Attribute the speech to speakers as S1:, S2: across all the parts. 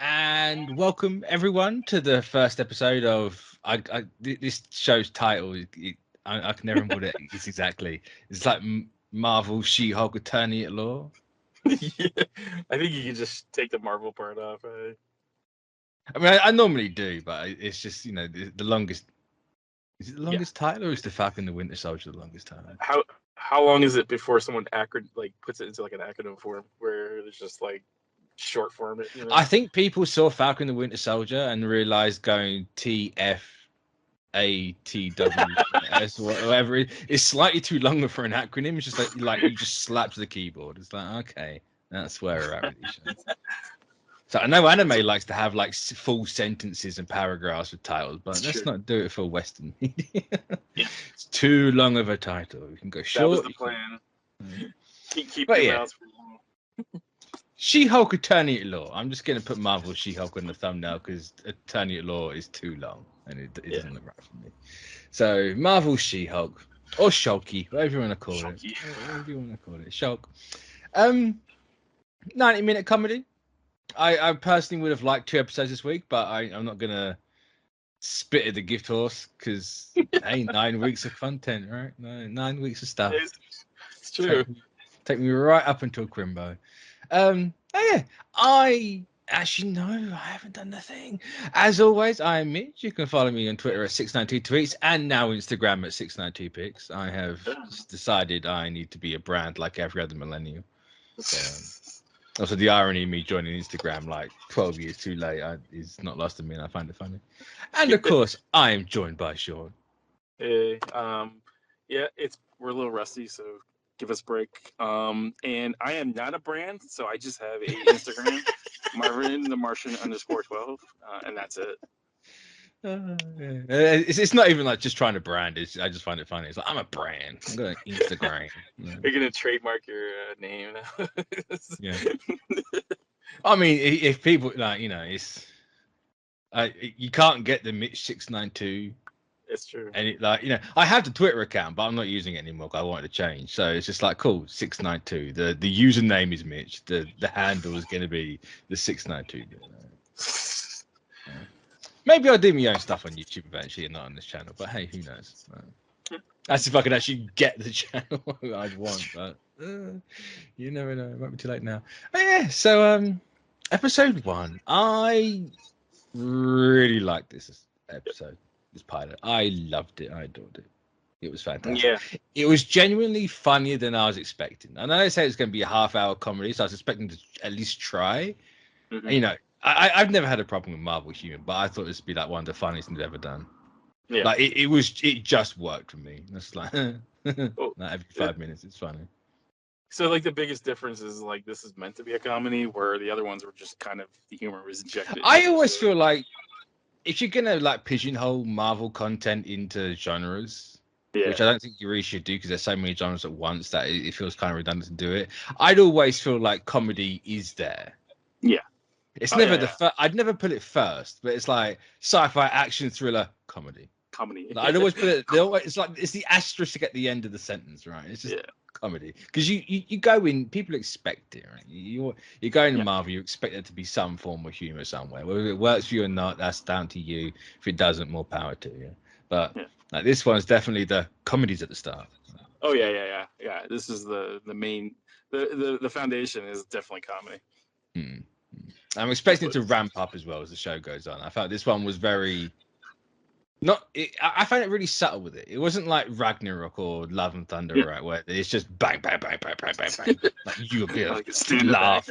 S1: And welcome everyone to the first episode of this show's title. I can never remember what it is exactly. It's like Marvel She-Hulk Attorney at Law.
S2: Yeah, I think you can just take the Marvel part off.
S1: I mean, I normally do, but it's just the longest. Is it the longest title, or is the Falcon the Winter Soldier the longest title?
S2: How long is it before someone puts it into like an acronym form where it's just like short form it?
S1: I think people saw Falcon the Winter Soldier and realized going TFATWS or whatever it's slightly too long for an acronym. It's just like you just slapped the keyboard. It's like, okay, that's where we're at with these shows. So I know anime likes to have like full sentences and paragraphs with titles, but let's not do it for Western media. It's too long of a title. You can go short.
S2: That was the plan. Keep your mouth long.
S1: She-Hulk Attorney at Law. I'm just going to put Marvel She-Hulk on the thumbnail because Attorney at Law is too long and it doesn't look right for me. So Marvel She-Hulk or Shulky, whatever you want to call it. Whatever you want to call it. Shulk. 90-minute comedy. I personally would have liked 2 episodes this week, but I'm not going to spit at the gift horse because, hey, 9 weeks of content, right? 9 weeks of stuff.
S2: It's true.
S1: Take me right up until Crimbo. I actually I haven't done the thing. As always, I am Mitch. You can follow me on Twitter at 692tweets and now Instagram at 692pics. I have decided I need to be a brand like every other millennial. Also, the irony of me joining Instagram like 12 years too late is not lost on me, and I find it funny. And of course, I am joined by Sean.
S2: Hey, we're a little rusty, so give us a break. And I am not a brand, so I just have a Instagram, Marvin the Martian _12, and that's it.
S1: It's not even like just trying to brand. I just find it funny. It's like, I'm a brand. I'm going to Instagram.
S2: You're gonna trademark your name now.
S1: Yeah. I mean, if people it's you can't get the Mitch 692.
S2: It's true.
S1: And I have the Twitter account, but I'm not using it anymore because I wanted to change. So it's just like, cool, 692. The username is Mitch. The handle is going to be the 692. Maybe I'll do my own stuff on YouTube eventually and not on this channel. But hey, who knows? That's if I could actually get the channel I'd want. But you never know. It might be too late now. But yeah, so episode 1. I really liked this episode. This pilot, I loved it. I adored it. It was fantastic.
S2: Yeah,
S1: it was genuinely funnier than I was expecting. I know they say it's going to be a half-hour comedy, so I was expecting to at least try. Mm-hmm. I've never had a problem with Marvel humor, but I thought this would be like one of the funniest things ever done. Yeah, like it just worked for me. It's like every 5 minutes, it's funny.
S2: So like the biggest difference is like this is meant to be a comedy, where the other ones were just kind of the humor was injected.
S1: I always feel like if you're gonna like pigeonhole Marvel content into genres, which I don't think you really should do because there's so many genres at once that it feels kind of redundant to do it. I'd always feel like comedy is there.
S2: Yeah,
S1: it's never I'd never put it first, but it's like sci-fi, action, thriller, comedy.
S2: Like,
S1: I'd always put it. It's like it's the asterisk at the end of the sentence, right? It's just comedy because you go in, people expect it, right? You go into Marvel, you expect there to be some form of humor somewhere. Whether it works for you or not, that's down to you. If it doesn't, more power to you. But like this one's definitely the comedies at the start.
S2: Oh yeah. This is the main the foundation is definitely comedy.
S1: I'm expecting it to ramp up as well as the show goes on. I felt this one was very. I found it really subtle with it. It wasn't like Ragnarok or Love and Thunder, right? Where it's just bang, bang, bang, bang, bang, bang, bang. Like you'll be like laugh,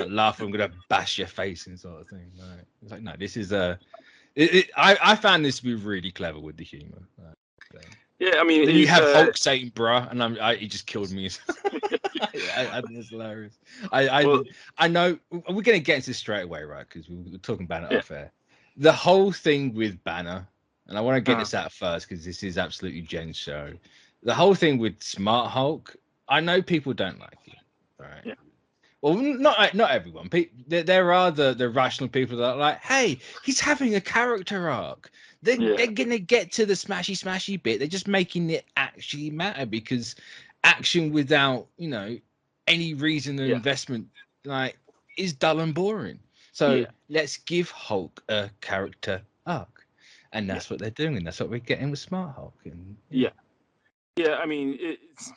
S1: laugh. I'm gonna bash your face and sort of thing. Right? It's like no, this is I found this to be really clever with the humor.
S2: Yeah, I mean,
S1: you have Hulk saying "bruh," and he just killed me. I think it's hilarious. I know we're gonna get into this straight away, right? Because we were talking about it off air. The whole thing with Banner, and I want to get this out first because this is absolutely Jen's show. The whole thing with Smart Hulk, I know people don't like it, right? Yeah. Well, not everyone. There are the rational people that are like, hey, he's having a character arc. They're gonna get to the smashy bit. They're just making it actually matter because action without any reason or investment is dull and boring. So let's give Hulk a character arc, and that's what they're doing, and that's what we're getting with Smart Hulk. And
S2: yeah. I mean, it's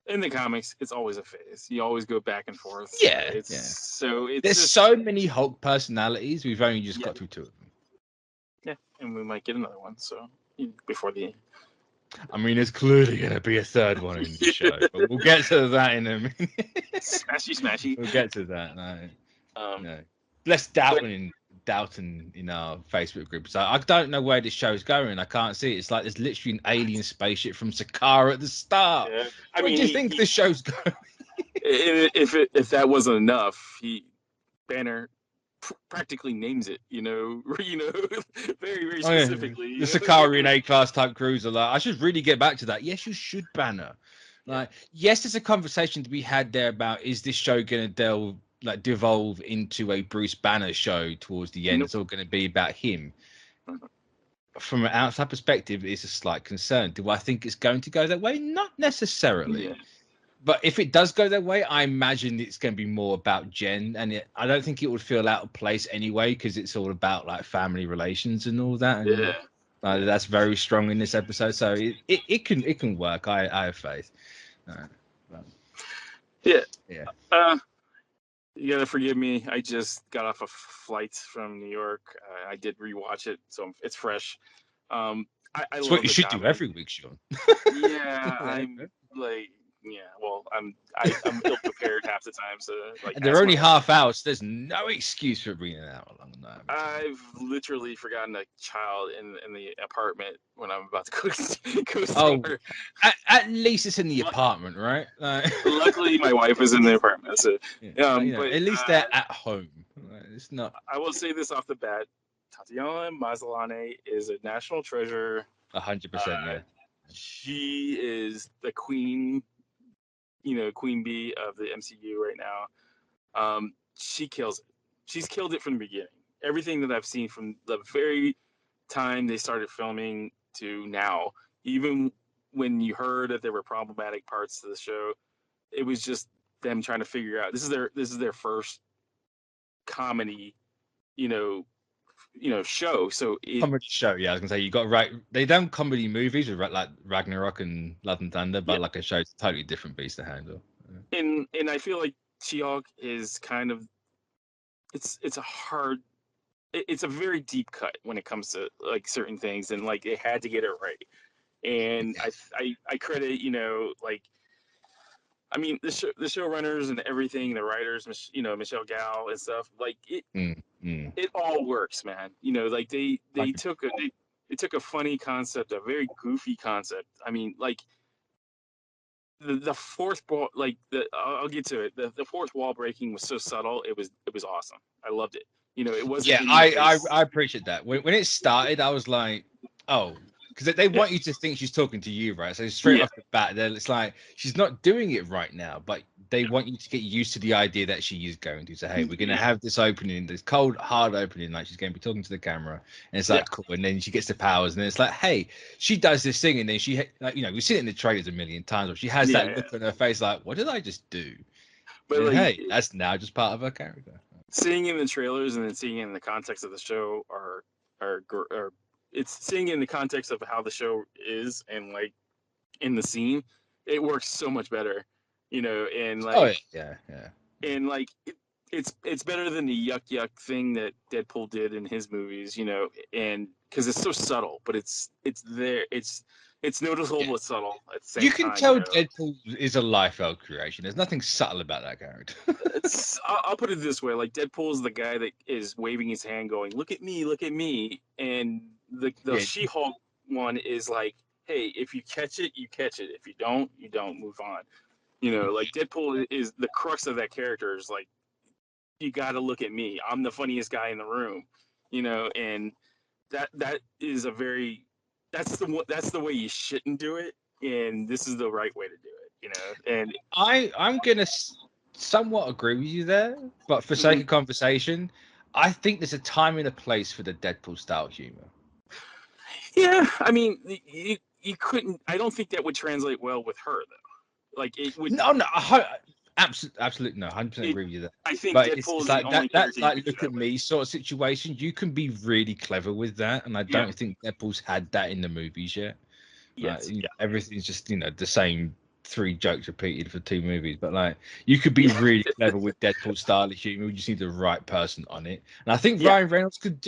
S2: in the comics. It's always a phase. You always go back and forth. So
S1: there's so many Hulk personalities. We've only just got through 2 of them.
S2: Yeah, and we might get another one. So before the end.
S1: I mean, there's clearly going to be a 3rd one in the show, but we'll get to that in a minute.
S2: Smashy.
S1: We'll get to that. No. Less doubting in our Facebook group. So I don't know where this show's going. I can't see it. It's like there's literally an alien spaceship from Sakaar at the start. Yeah. Where do you think this show's going?
S2: If that wasn't enough, Banner practically names it, very specifically.
S1: The Sakaarian A-class type cruiser. Like, I should really get back to that. Yes, you should, Banner. Like, yes, there's a conversation to be had there about, is this show going to devolve into a Bruce Banner show towards the end? It's all going to be about him. From an outside perspective, it's a slight concern. Do I think it's going to go that way? Not necessarily. But if it does go that way, I imagine it's going to be more about Jen, and I don't think it would feel out of place anyway, because it's all about like family relations and all that. And, that's very strong in this episode, so it can work. I have faith.
S2: You gotta forgive me. I just got off a flight from New York. I did rewatch it, so it's fresh.
S1: It's what you should do every week, Sean.
S2: I'm like. Yeah, well, I'm ill prepared half the time, so
S1: and they're only half hours. So there's no excuse for bringing it out long enough.
S2: I've literally forgotten a child in the apartment when I'm about to go
S1: somewhere. At least it's in the apartment, right?
S2: Luckily, my wife is in the apartment, so
S1: but at least they're at home. It's not.
S2: I will say this off the bat: Tatiana Maslany is a national treasure.
S1: 100%. Yeah.
S2: She is the queen. Queen Bee of the MCU right now. She kills it. She's killed it from the beginning. Everything that I've seen from the very time they started filming to now, even when you heard that there were problematic parts to the show, it was just them trying to figure out. This is their first comedy, show. So
S1: comedy show, I was gonna say you got right. They done comedy movies with like Ragnarok and Love and Thunder, but like a show, it's a totally different beast to handle.
S2: And I feel like She-Hulk is kind of it's a very deep cut when it comes to like certain things, and like they had to get it right. And I credit I mean, the showrunners and everything, the writers, Michelle Gal and stuff, like it. It all works, man. Like they took a funny concept, a very goofy concept. I mean, like the fourth wall, I'll get to it. The fourth wall breaking was so subtle. It was awesome. I loved it. It wasn't.
S1: Yeah, I appreciate that. When it started, I was like, oh. Because they want you to think she's talking to you, right? So straight off the bat, it's like she's not doing it right now, but they want you to get used to the idea that she is going to. So, hey, we're going to have this opening, this cold, hard opening, like she's going to be talking to the camera, and it's like cool. And then she gets the powers, and then it's like, hey, she does this thing, and then she, we've seen it in the trailers a million times, but she has that look on her face, like, what did I just do? But hey, that's now just part of her character.
S2: Seeing in the trailers and then seeing in the context of the show are it's seeing in the context of how the show is and like in the scene, it works so much better, and like and like it's better than the yuck thing that Deadpool did in his movies, and because it's so subtle, but it's there, it's noticeable but subtle at the same time.
S1: You can tell Deadpool is a Liefeld creation. There's nothing subtle about that character.
S2: I'll put it this way: like Deadpool is the guy that is waving his hand, going, "Look at me," and the She-Hulk one is like, hey, if you catch it, you catch it. If you don't, move on. Like Deadpool is the crux of that character is like, you got to look at me. I'm the funniest guy in the room, and that is that's the way you shouldn't do it. And this is the right way to do it, and
S1: I'm going to somewhat agree with you there, but for sake of conversation, I think there's a time and a place for the Deadpool style humor.
S2: Yeah, I mean, you couldn't. I don't think that would translate well with her, though. Like it would.
S1: No. Absolutely, no, 100% agree with you there.
S2: I think
S1: But
S2: Deadpool is
S1: like
S2: the only
S1: that's
S2: character
S1: like
S2: you can
S1: look
S2: do
S1: at
S2: that
S1: me sort of situation. You can be really clever with that, and I don't think Deadpool's had that in the movies yet. Like,
S2: Yes,
S1: everything's just the same 3 jokes repeated for 2 movies. But like you could be really clever with Deadpool style of humor. We just need the right person on it, and I think Ryan Reynolds could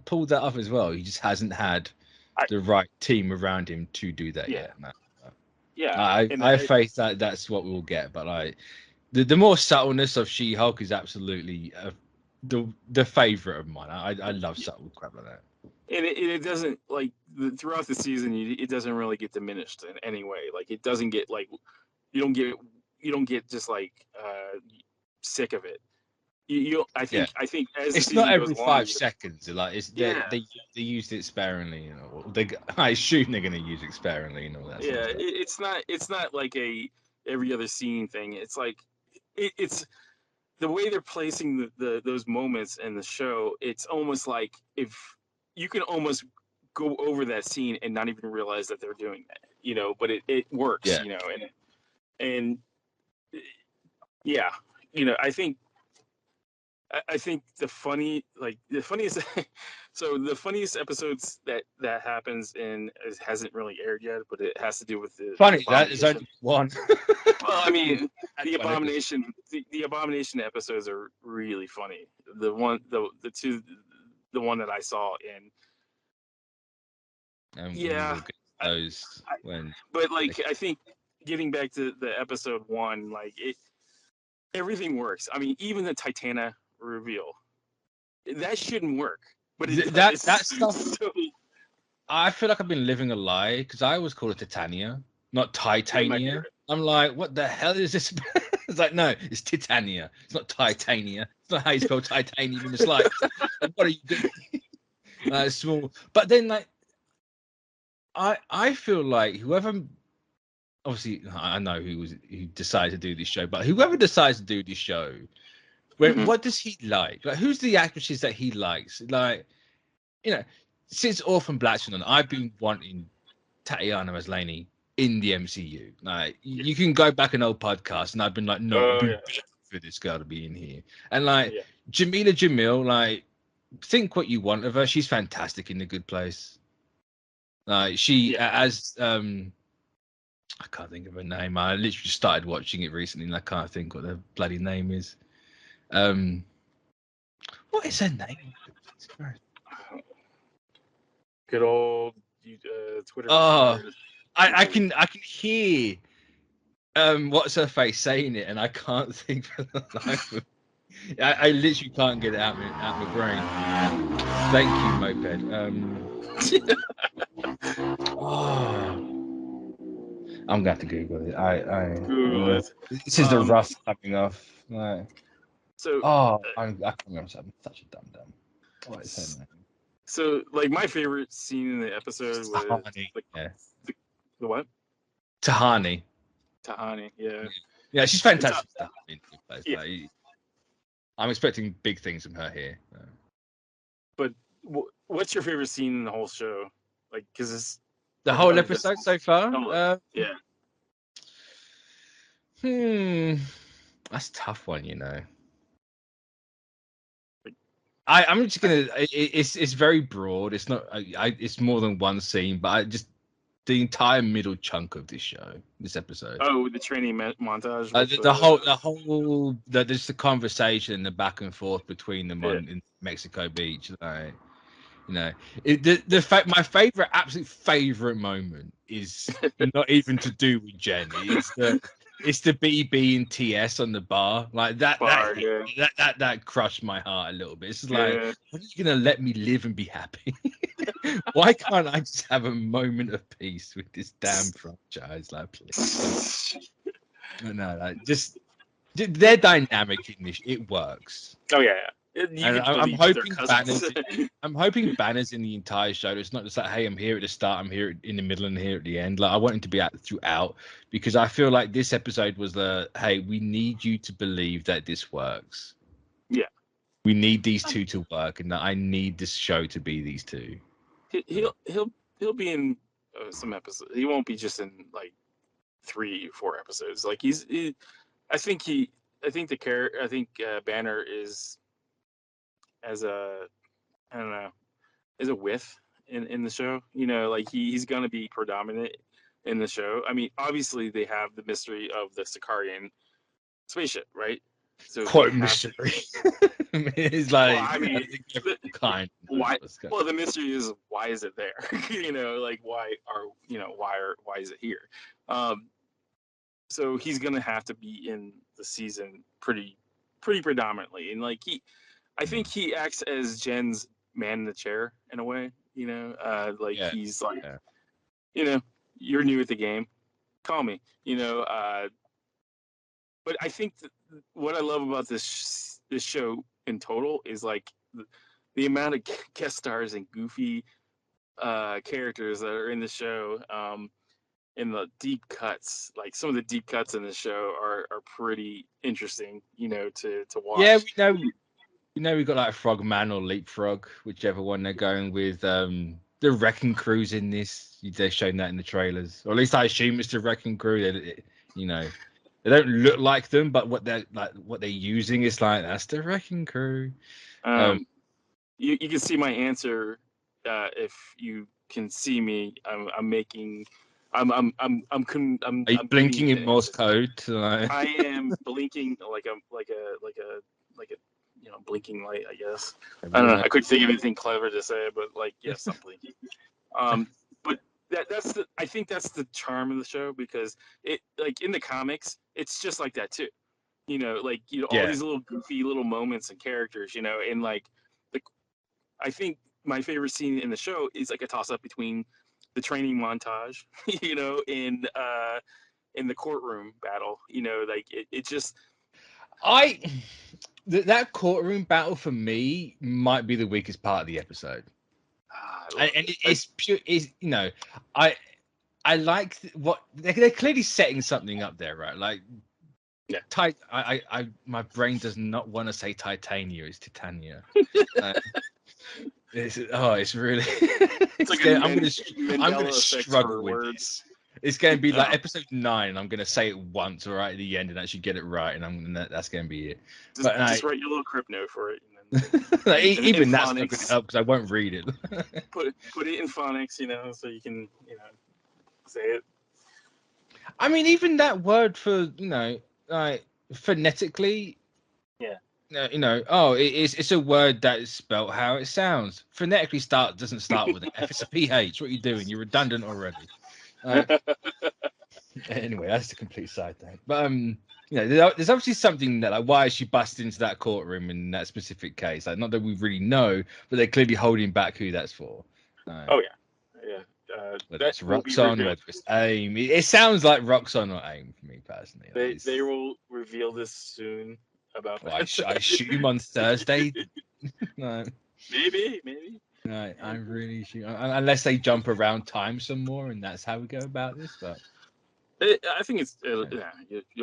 S1: pull that off as well. He just hasn't had the right team around him to do that yet. No. I have faith that that's what we'll get, but like the more subtleness of She-Hulk is absolutely the favorite of mine. I love subtle crap like that.
S2: And it doesn't like throughout the season. It doesn't really get diminished in any way. Like it doesn't get like you don't get just like sick of it. I think as the
S1: it's
S2: season
S1: not every
S2: goes
S1: 5 seconds. Like they used it sparingly. I assume they're going to use it sparingly and all that.
S2: Yeah,
S1: sort of stuff.
S2: it's not like a every other scene thing. It's like it's the way they're placing those moments in the show. It's almost like if you can almost go over that scene and not even realize that they're doing that, but it works, and yeah, I think the funniest so the funniest episodes that happens in hasn't really aired yet, but it has to do with the
S1: Funny that is only one.
S2: Well, I mean, the abomination episodes are really funny. The one that I saw in
S1: we'll get those when.
S2: But like I think getting back to the episode 1, like everything works. I mean, even the Titania reveal that shouldn't work, but
S1: that stuff. So... I feel like I've been living a lie because I always call it Titania, not Titania. I'm like, what the hell is this? It's like, no, it's Titania. It's not Titania. It's not how you spell titanium in the slightest. Like, what are you doing? Small, but then like, I feel like whoever, obviously I know who decided to do this show, but whoever decides to do this show, what does he like? Like, who's the actresses that he likes? Like, since Orphan Black's on, I've been wanting Tatiana Maslany in the MCU. Like, you can go back an old podcast, and I've been like, no, for this girl to be in here. And like Jamila Jamil, like, think what you want of her. She's fantastic in The Good Place. Like as I can't think of her name. I literally started watching it recently, and I can't think what the bloody name is. What is her name?
S2: Good old Twitter.
S1: Oh, I can hear what's her face saying it, and I can't think for the life of. I literally can't get it out my brain. Thank you, Moped. I'm gonna have to Google it.
S2: Google it.
S1: This is the rust coming off. Right.
S2: So
S1: I can't remember. I'm such a dumb. What is her name?
S2: So, like, my favorite scene in the episode was
S1: Tahani.
S2: Like, the what?
S1: Tahani.
S2: Yeah,
S1: she's fantastic. Like, I'm expecting big things from her here.
S2: But what's your favorite scene in the whole show? Like, because it's
S1: the whole episode so far. That's a tough one, I'm just gonna. It's very broad. It's not. It's more than one scene, but the entire middle chunk of this episode.
S2: Oh, the training montage.
S1: There's the conversation, the back and forth between them in Mexico Beach. Like, my absolute favorite moment is not even to do with Jen. It's the BB and TS on the bar. Like that crushed my heart a little bit. It's like, when are you gonna let me live and be happy? Why can't I just have a moment of peace with this damn franchise? Like, please. No, like, just their dynamic in this, it works.
S2: Oh yeah.
S1: I'm hoping Banner's in the entire show. It's not just like, hey, I'm here at the start, I'm here in the middle, and here at the end. Like, I want him to be out throughout, because I feel like this episode was hey, we need you to believe that this works.
S2: Yeah,
S1: we need these two to work, and that I need this show to be these two.
S2: He'll be in some episodes. He won't be just in like 3-4 episodes. Like I think Banner is as a I don't know as a width in the show. You know, like he's gonna be predominant in the show. I mean, obviously they have the mystery of the Sicarian spaceship, right? So
S1: Quote mystery. It's like,
S2: well, I mean,
S1: kind.
S2: Why? Well, the mystery is why is it there? You know, like why is it here? So he's gonna have to be in the season pretty predominantly, and like I think he acts as Jen's man in the chair in a way. You know, he's like, you know, you're new at the game, call me. You know, but I think what I love about this show in total is like the amount of guest stars and goofy characters that are in the show. In the deep cuts, like some of the deep cuts in the show are pretty interesting, you know, to watch.
S1: Yeah, we know we've got like Frogman or Leapfrog, whichever one they're going with. The Wrecking Crew's in this. They're showing that in the trailers, or at least I assume it's the Wrecking Crew. You know, they don't look like them, but what they're using is like that's the Wrecking Crew.
S2: You can see my answer if you can see me. I'm making. I'm
S1: Are you blinking in Morse code tonight?
S2: I am blinking like a you know, blinking light, I guess. I don't know. I couldn't think of anything clever to say, but like, yes, I'm blinking. But I think that's the charm of the show, because it, like, in the comics, it's just like that too. You know, like, you know, all these little goofy little moments and characters, you know, and like I think my favorite scene in the show is like a toss up between the training montage, you know, in the courtroom battle, you know, like it just.
S1: That courtroom battle for me might be the weakest part of the episode, and it's pure. Is, you know, I like what they're clearly setting something up there, right? Like, my brain does not want to say Titania. It's Titania. It's really.
S2: It's like
S1: I'm gonna struggle with this. It's going to be like episode 9. I'm going to say it once right at the end and actually get it right, and that's going to be it.
S2: Just write your little crypt note for it. And
S1: then, even that's not going to help because I won't read it.
S2: put it in phonics, you know, so you can, you know, say it.
S1: I mean, even that word for, you know, like phonetically. Yeah. You know, it's a word that is spelled how it sounds. Phonetically doesn't start with an F. It's a PH. What are you doing? You're redundant already. Anyway, that's a complete side thing. But you know, there's obviously something that, like, why is she busted into that courtroom in that specific case? Like, not that we really know, but they're clearly holding back who that's for.
S2: Oh yeah.
S1: Whether it's Roxxon, whether it's AIM. It sounds like Roxxon or AIM for me personally.
S2: They will reveal this soon about that.
S1: I assume on Thursday. No.
S2: Maybe.
S1: No, I really shoot. Unless they jump around time some more, and that's how we go about this. But
S2: I think it's you'll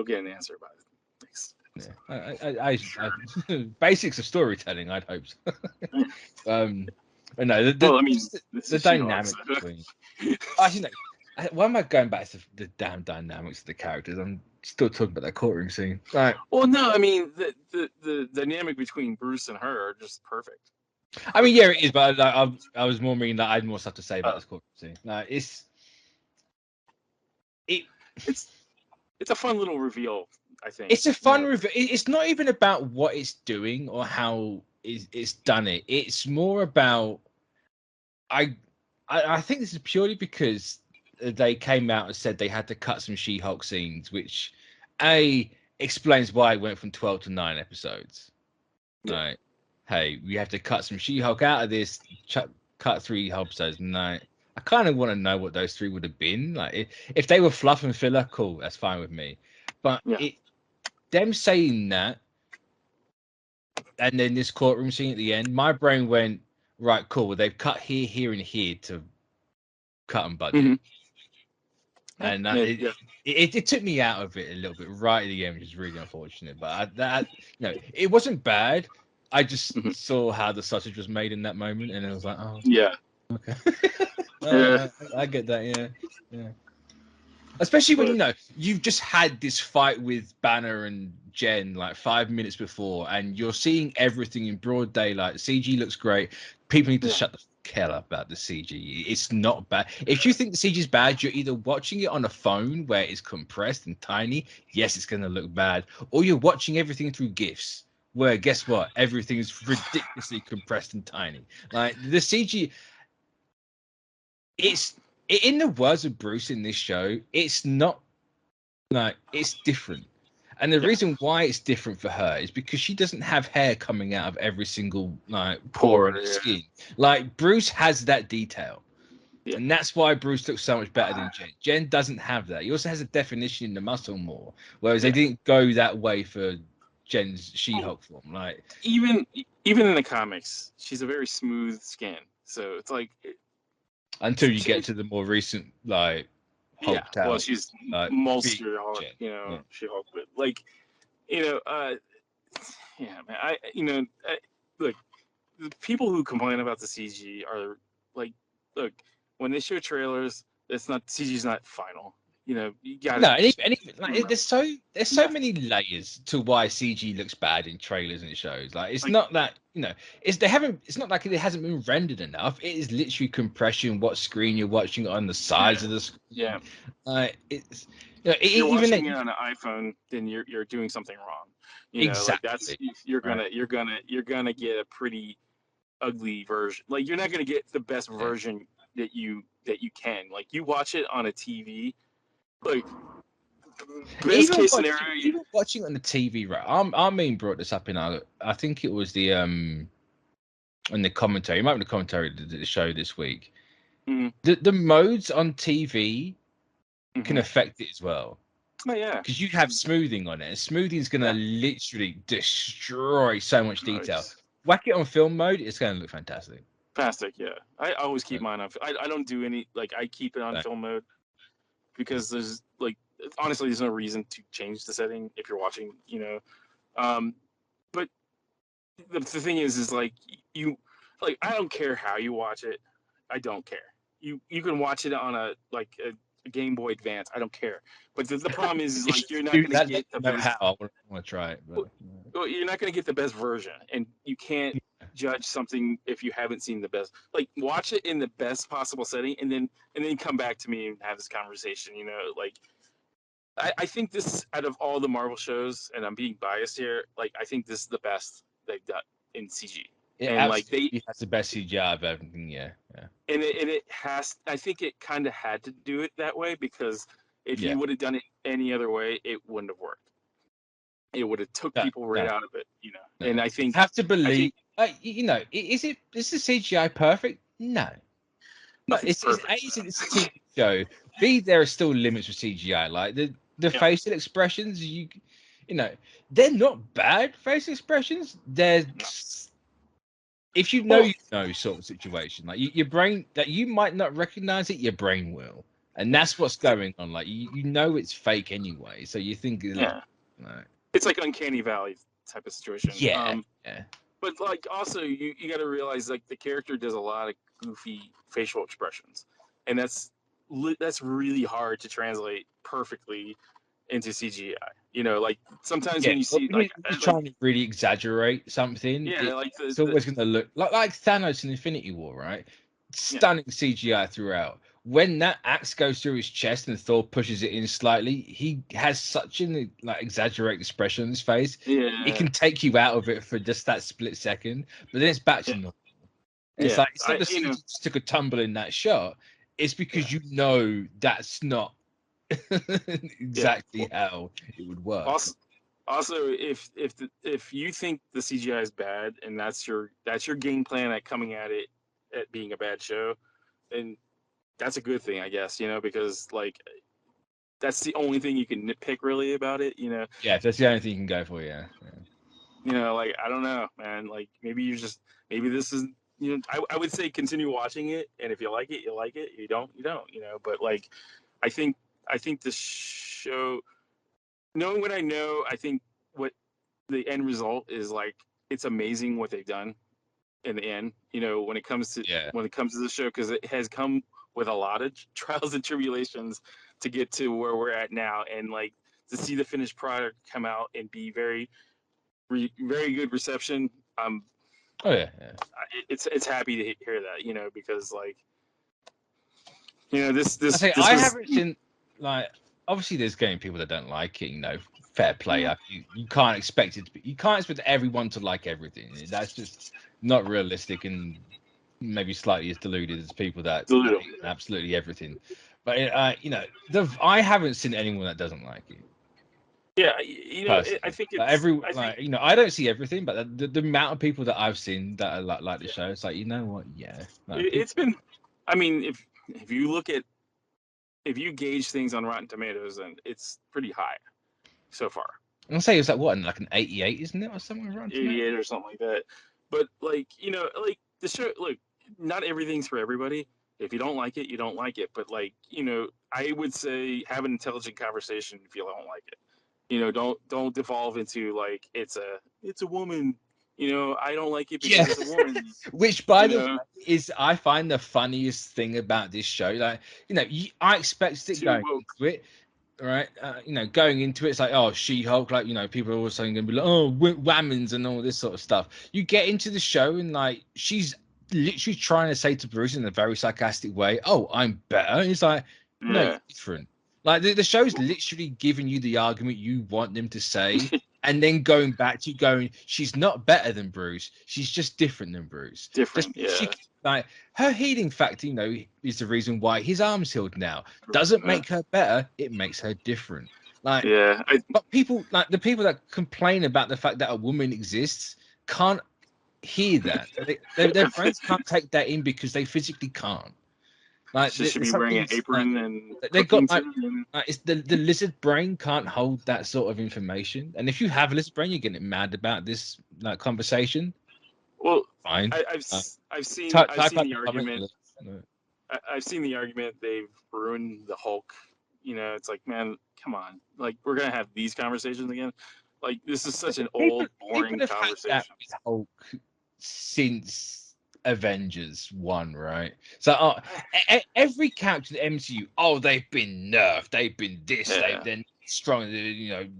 S2: get an answer about it. Thanks.
S1: Yeah, basics of storytelling. I'd hope so. But no, the dynamic between. Actually, no. Why am I going back to the damn dynamics of the characters? I'm still talking about that courtroom scene. Right.
S2: Well, no, I mean the dynamic between Bruce and her are just perfect.
S1: I mean, yeah, it is, but I was more meaning that I had more stuff to say about this courtroom scene. No, it's
S2: a fun little reveal. I think
S1: it's a fun reveal. It's not even about what it's doing or how it's done it. It's more about I think this is purely because they came out and said they had to cut some She-Hulk scenes, which explains why it went from 12 to 9 episodes. Right. Hey, we have to cut some She-Hulk out of this. Cut 3 episodes. No, I kind of want to know what those 3 would have been. Like, if they were fluff and filler, cool, that's fine with me. But them saying that, and then this courtroom scene at the end, my brain went, right, cool. Well, they've cut here, and here to cut and budget. Mm-hmm. And it took me out of it a little bit right at the end, which is really unfortunate. But it wasn't bad. I just saw how the sausage was made in that moment, and I was like, oh,
S2: yeah,
S1: okay. I get that, yeah. Especially when you've just had this fight with Banner and Jen like 5 minutes before, and you're seeing everything in broad daylight. CG looks great. People need to shut the hell up about the CG. It's not bad. If you think the CG is bad, you're either watching it on a phone where it's compressed and tiny. Yes, it's going to look bad. Or you're watching everything through GIFs, where guess what? Everything is ridiculously compressed and tiny. Like the CG, it's in the words of Bruce in this show, it's not like it's different. And the reason why it's different for her is because she doesn't have hair coming out of every single like pore in her skin. Like Bruce has that detail. Yeah. And that's why Bruce looks so much better than Jen. Jen doesn't have that. He also has a definition in the muscle more, whereas they didn't go that way for Jen's She-Hulk form. Like
S2: even in the comics, she's a very smooth skin. So it's like
S1: until you get to the more recent like Hulk
S2: well, she's Monster Hulk, She-Hulk, but like man, look, the people who complain about the CG are like, look, when they show trailers, CG's not final. You gotta
S1: there's so many layers to why CG looks bad in trailers and shows. Like it's not that it's not like it hasn't been rendered enough. It is literally compression, what screen you're watching on the sides of the screen.
S2: Yeah.
S1: It's
S2: if you're watching it on an iPhone, then you're doing something wrong.
S1: Exactly.
S2: Like that's you're gonna get a pretty ugly version. Like you're not gonna get the best version that you can. Like you watch it on a TV. Like best case scenario,
S1: even watching on the TV, right? Armin brought this up in I think it was the in the commentary. It might be the commentary of the show this week.
S2: Mm-hmm.
S1: The modes on TV can affect it as well.
S2: Oh yeah,
S1: because you have smoothing on it. Smoothing is gonna literally destroy so much detail. Whack it on film mode, it's gonna look fantastic.
S2: Yeah. I always keep mine on. I don't do any I keep it on film mode because there's honestly there's no reason to change the setting if you're watching. But the thing is I don't care how you watch it. I don't care. You can watch it on a Game Boy Advance. I don't care. But the problem is you're not going to get the best.
S1: How I want to try it. But,
S2: well, you're not going to get the best version, and you can't judge something if you haven't seen the best. Watch it in the best possible setting, and then come back to me and have this conversation. I think this out of all the Marvel shows, and I'm being biased here. I think this is the best they've done in CG.
S1: Yeah, and has the best CGI of everything. Yeah.
S2: And it has. I think it kind of had to do it that way because if you would have done it any other way, it wouldn't have worked. It would have took people right out of it, And I think
S1: have to believe. Is the CGI perfect? No. But it's a TV show. B, there are still limits with CGI. Like the facial expressions, they're not bad facial expressions. They're if you know sort of situation, like your brain that you might not recognize it, your brain will, and that's what's going on. Like you it's fake anyway, so you think
S2: it's like Uncanny Valley type of situation.
S1: Yeah.
S2: But also you got to realize the character does a lot of goofy facial expressions, and that's really hard to translate perfectly into CGI. Sometimes when you see
S1: trying to really exaggerate something, it's always going to look like Thanos in Infinity War, right? Stunning CGI throughout. When that axe goes through his chest and Thor pushes it in slightly, he has such an exaggerated expression on his face. It can take you out of it for just that split second, but then it's back to normal. It's it's not the CG just took a tumble in that shot. It's because that's not exactly how it would work.
S2: Also, if you think the CGI is bad and that's your game plan at coming at it at being a bad show, then that's a good thing, I guess. Because that's the only thing you can nitpick really about it.
S1: Yeah, that's the only thing you can go for. Yeah.
S2: I don't know, man. Maybe this is. I would say continue watching it, and if you like it, you like it. You don't. But I think the show, knowing what I know, I think what the end result is it's amazing what they've done in the end. When it comes to the show, because it has come with a lot of trials and tribulations to get to where we're at now, and like to see the finished product come out and be very good reception.
S1: Oh yeah.
S2: It's happy to hear that, because like, this
S1: I
S2: was,
S1: haven't seen, like, obviously there's going to be people that don't like it, fair play. You can't expect it to be, you can't expect everyone to like everything. That's just not realistic, and maybe slightly as deluded as people that hate absolutely everything. But I haven't seen anyone that doesn't like it.
S2: Yeah,
S1: Personally.
S2: I think
S1: I don't see everything, but the amount of people that I've seen that are like the show, it's like, you know what? Yeah, like,
S2: it's been. I mean, if you look at, if you gauge things on Rotten Tomatoes, then it's pretty high so far.
S1: I'm gonna say it's like what, like an 88, isn't it, or something around
S2: 88 or something like that. But like, like the show, look, not everything's for everybody. If you don't like it, you don't like it. But like, I would say have an intelligent conversation if you don't like it. Don't devolve into like it's a woman. I don't like it because it's a woman.
S1: Which, by the way, is I find the funniest thing about this show. Like, I expected it going into it, right? Going into it, it's like, oh, She-Hulk, like, people are all suddenly gonna be like, oh, whammons and all this sort of stuff. You get into the show and like she's literally trying to say to Bruce in a very sarcastic way, oh, I'm better. And it's like, no, you're different. Like the show's literally giving you the argument you want them to say, and then going back to going, she's not better than Bruce. She's just different than Bruce.
S2: Different,
S1: like her healing factor, is the reason why his arm's healed now. Doesn't make her better. It makes her different. Like, but people, like the people that complain about the fact that a woman exists, can't hear that. Their brains can't take that in because they physically can't. Like,
S2: she should be wearing an apron and
S1: they got it's the lizard brain can't hold that sort of information. And if you have a lizard brain, you're getting mad about this like conversation.
S2: Well,
S1: fine.
S2: I've seen the argument. I've seen the argument they've ruined the Hulk. It's like, man, come on. Like, we're gonna have these conversations again. Like, this is such an old, boring conversation.
S1: Hulk since Avengers 1, right? So every character in the MCU, they've been nerfed, they've been this, they've been strong.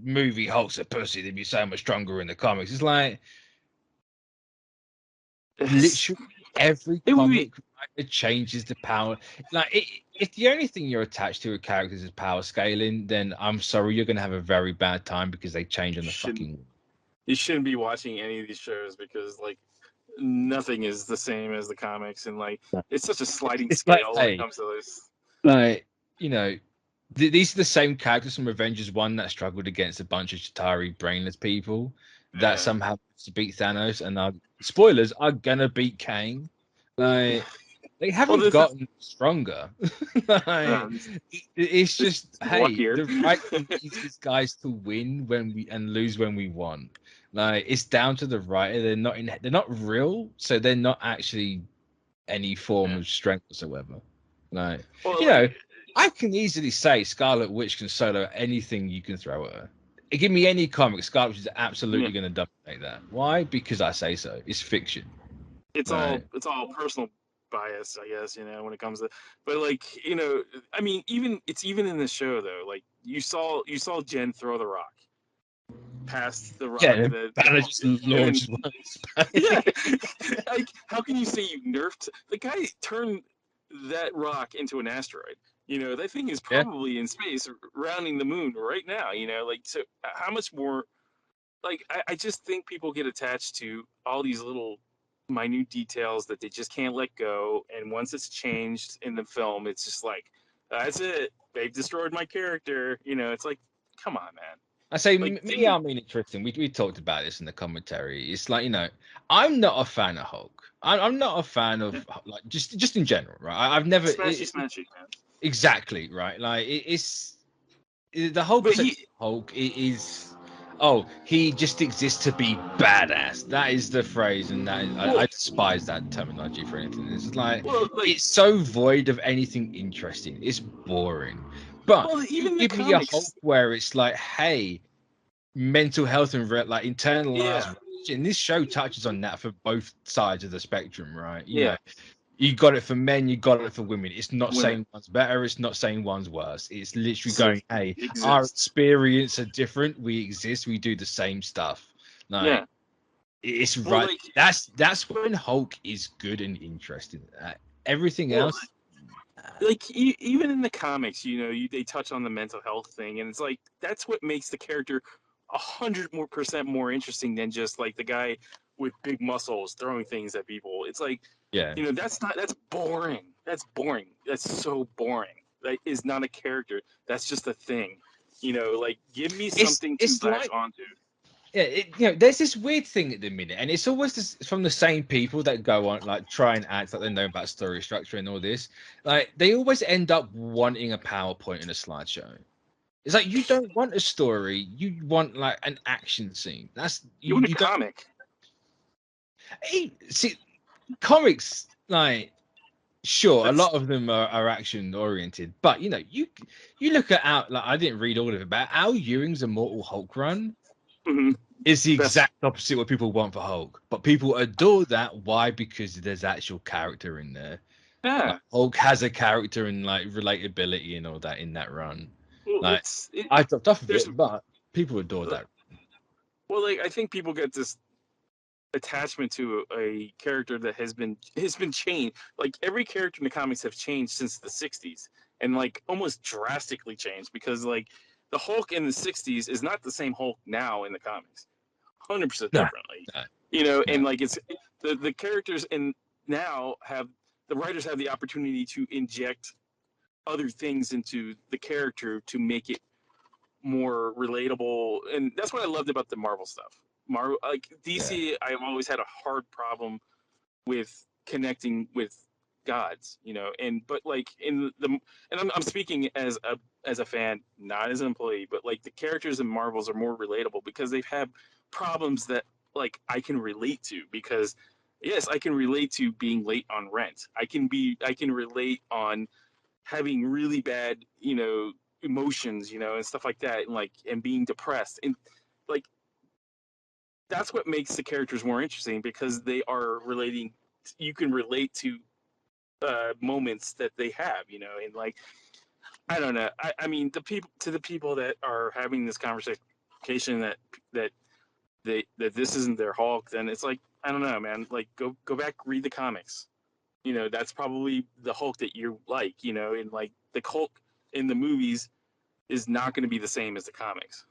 S1: Movie Hulk's a pussy, they'd be so much stronger in the comics. It's like literally every comic it changes the power. Like, if the only thing you're attached to a character is power scaling, then I'm sorry, you're gonna have a very bad time because they change on the fucking.
S2: You shouldn't be watching any of these shows because like nothing is the same as the comics, and like it's such a sliding scale when it comes to this.
S1: Like, these are the same characters from Avengers 1 that struggled against a bunch of Chitauri brainless people that somehow to beat Thanos, and spoilers, are gonna beat Kang. Like, they haven't gotten stronger. It's just the right thing is these guys to win and lose when we want. Like, it's down to the writer. They're not real, so they're not actually any form of strength whatsoever. Like, I can easily say Scarlet Witch can solo anything you can throw at her. Give me any comic, Scarlet Witch is absolutely going to dominate that. Why? Because I say so. It's fiction.
S2: It's all personal bias, I guess, when it comes to, but like, I mean, even in the show though, like you saw Jen throw the rock past the rock.
S1: Just launched
S2: like, how can you say you nerfed the guy? Turned that rock into an asteroid. That thing is probably in space rounding the moon right now. Like, so how much more? Like, I just think people get attached to all these little minute details that they just can't let go, and once it's changed in the film, it's just like, that's it, they've destroyed my character. It's like, come on, man.
S1: I say, like, I mean, Tristan, we talked about this in the commentary. It's like, I'm not a fan of Hulk. I'm not a fan of, like, just in general, right? I've never
S2: smashy, man.
S1: Exactly, right? Like, it's the whole Hulk is. Oh, he just exists to be badass. That is the phrase, and I despise that terminology for anything. It's like, it's so void of anything interesting. It's boring. But
S2: even
S1: give me a Hulk where it's like, hey, mental health and like internalized. And this show touches on that for both sides of the spectrum, right? You got it for men, you got it for women. It's not
S2: Women.
S1: saying one's better, it's not saying one's worse. It's literally
S2: So
S1: going, hey, our experience are different. We exist, we do the same stuff. Like, it's right.
S2: Well, like,
S1: that's when Hulk is good and interesting. Everything
S2: well,
S1: else,
S2: like even in the comics, they touch on the mental health thing, and it's like that's what makes the character 100% more interesting than just like the guy with big muscles throwing things at people. It's like,
S1: yeah,
S2: that's boring. That's boring. That's so boring. That is not a character. That's just a thing. Like give me something to latch onto.
S1: Yeah, there's this weird thing at the minute, and it's always from the same people that go on like try and act like they know about story structure and all this. Like they always end up wanting a PowerPoint and a slideshow. It's like you don't want a story, you want like an action scene. That's
S2: you want a comic.
S1: Hey, see, comics like sure, a lot of them are action oriented, but you look at like I didn't read all of it, but Al Ewing's Immortal Hulk run.
S2: Mm-hmm.
S1: It's the exact opposite of what people want for Hulk, but people adore that. Why? Because there's actual character in there.
S2: Yeah,
S1: like, Hulk has a character and like relatability and all that in that run.
S2: Well,
S1: like I dropped off of it, but people adore that.
S2: Well, like I think people get this attachment to a character that has been changed. Like every character in the comics have changed since the '60s, and like almost drastically changed because like the Hulk in the '60s is not the same Hulk now in the comics. 100% differently, and like it's the characters in now have the writers have the opportunity to inject other things into the character to make it more relatable, and that's what I loved about the Marvel stuff. Marvel, like DC, I've always had a hard problem with connecting with gods, but like in the and I'm speaking as a fan, not as an employee, but like the characters in Marvels are more relatable because they've had problems that like I can relate to because yes, I can relate to being late on rent. I can relate on having really bad, emotions, and stuff like that, and being depressed. And like that's what makes the characters more interesting because they are relating. You can relate to moments that they have, and like I don't know. I mean, the people that are having this conversation that this isn't their Hulk, then it's like I don't know, man. Like go back, read the comics. That's probably the Hulk that you like. And like the Hulk in the movies is not going to be the same as the comics.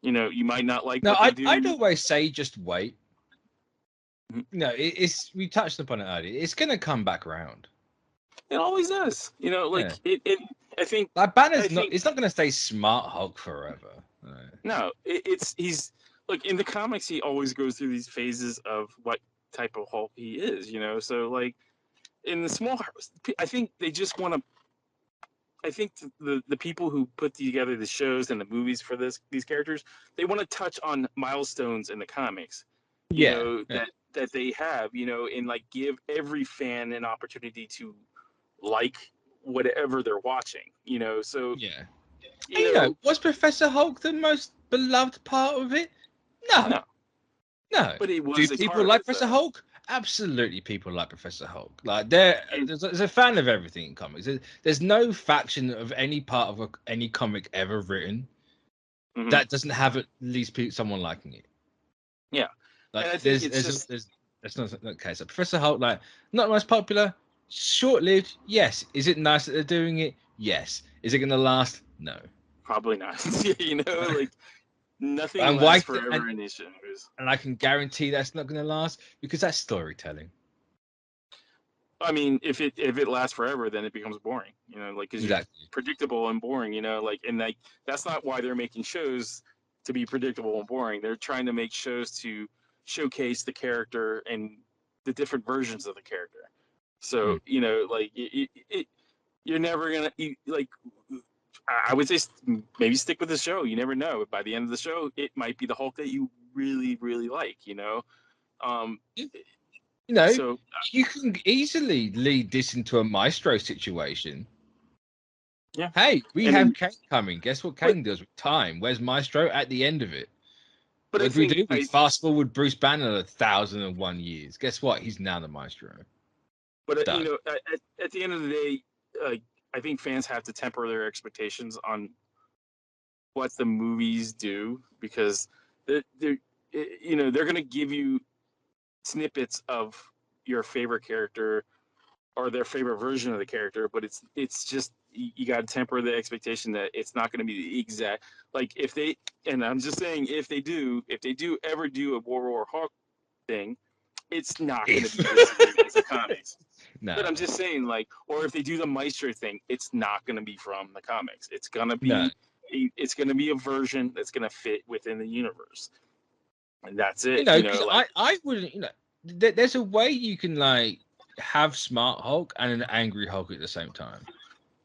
S2: You might not like what they do.
S1: I'd always say just wait. No, it's we touched upon it earlier. It's gonna come back around.
S2: It always does. It. I think
S1: like Banner's it's not gonna stay Smart Hulk forever.
S2: No, he's like in the comics. He always goes through these phases of what type of Hulk he is. So like in the small, I think they just want to. I think the people who put together the shows and the movies for these characters, they want to touch on milestones in the comics. That they have, and like give every fan an opportunity to like whatever they're watching, So
S1: was Professor Hulk the most beloved part of it? No.
S2: But it was.
S1: Do people like Professor Hulk? Absolutely, people like Professor Hulk. Like there's a fan of everything in comics. There's no faction of any part of any comic ever written that doesn't have at least someone liking it.
S2: Yeah,
S1: like there's that's not okay. So Professor Hulk, like not most popular, short-lived. Yes. Is it nice that they're doing it? Yes. Is it going to last? No.
S2: Probably not. Like. Nothing lasts forever in these shows.
S1: And I can guarantee that's not going to last because that's storytelling.
S2: I mean, if it lasts forever, then it becomes boring. Because you're predictable and boring. And that's not why they're making shows to be predictable and boring. They're trying to make shows to showcase the character and the different versions of the character. So you're never gonna like. I would say maybe stick with the show. You never know. By the end of the show, it might be the Hulk that you really, really like.
S1: So you can easily lead this into a Maestro situation.
S2: Yeah.
S1: Hey, we have Kang coming. Guess what Kang does with time? Where's Maestro at the end of it? What did we do? We fast forward Bruce Banner 1,001 years. Guess what? He's now the Maestro.
S2: But at the end of the day, I think fans have to temper their expectations on what the movies do, because they're going to give you snippets of your favorite character or their favorite version of the character, but it's just you got to temper the expectation that it's not going to be the exact, like if they, and I'm just saying if they do ever do a World War Hulk thing, it's not going to be this as the comics. No. But I'm just saying, like, or if they do the Maestro thing, it's not going to be from the comics. It's going to be it's going to be a version that's going to fit within the universe, and that's it.
S1: I wouldn't. There's a way you can like have Smart Hulk and an angry Hulk at the same time.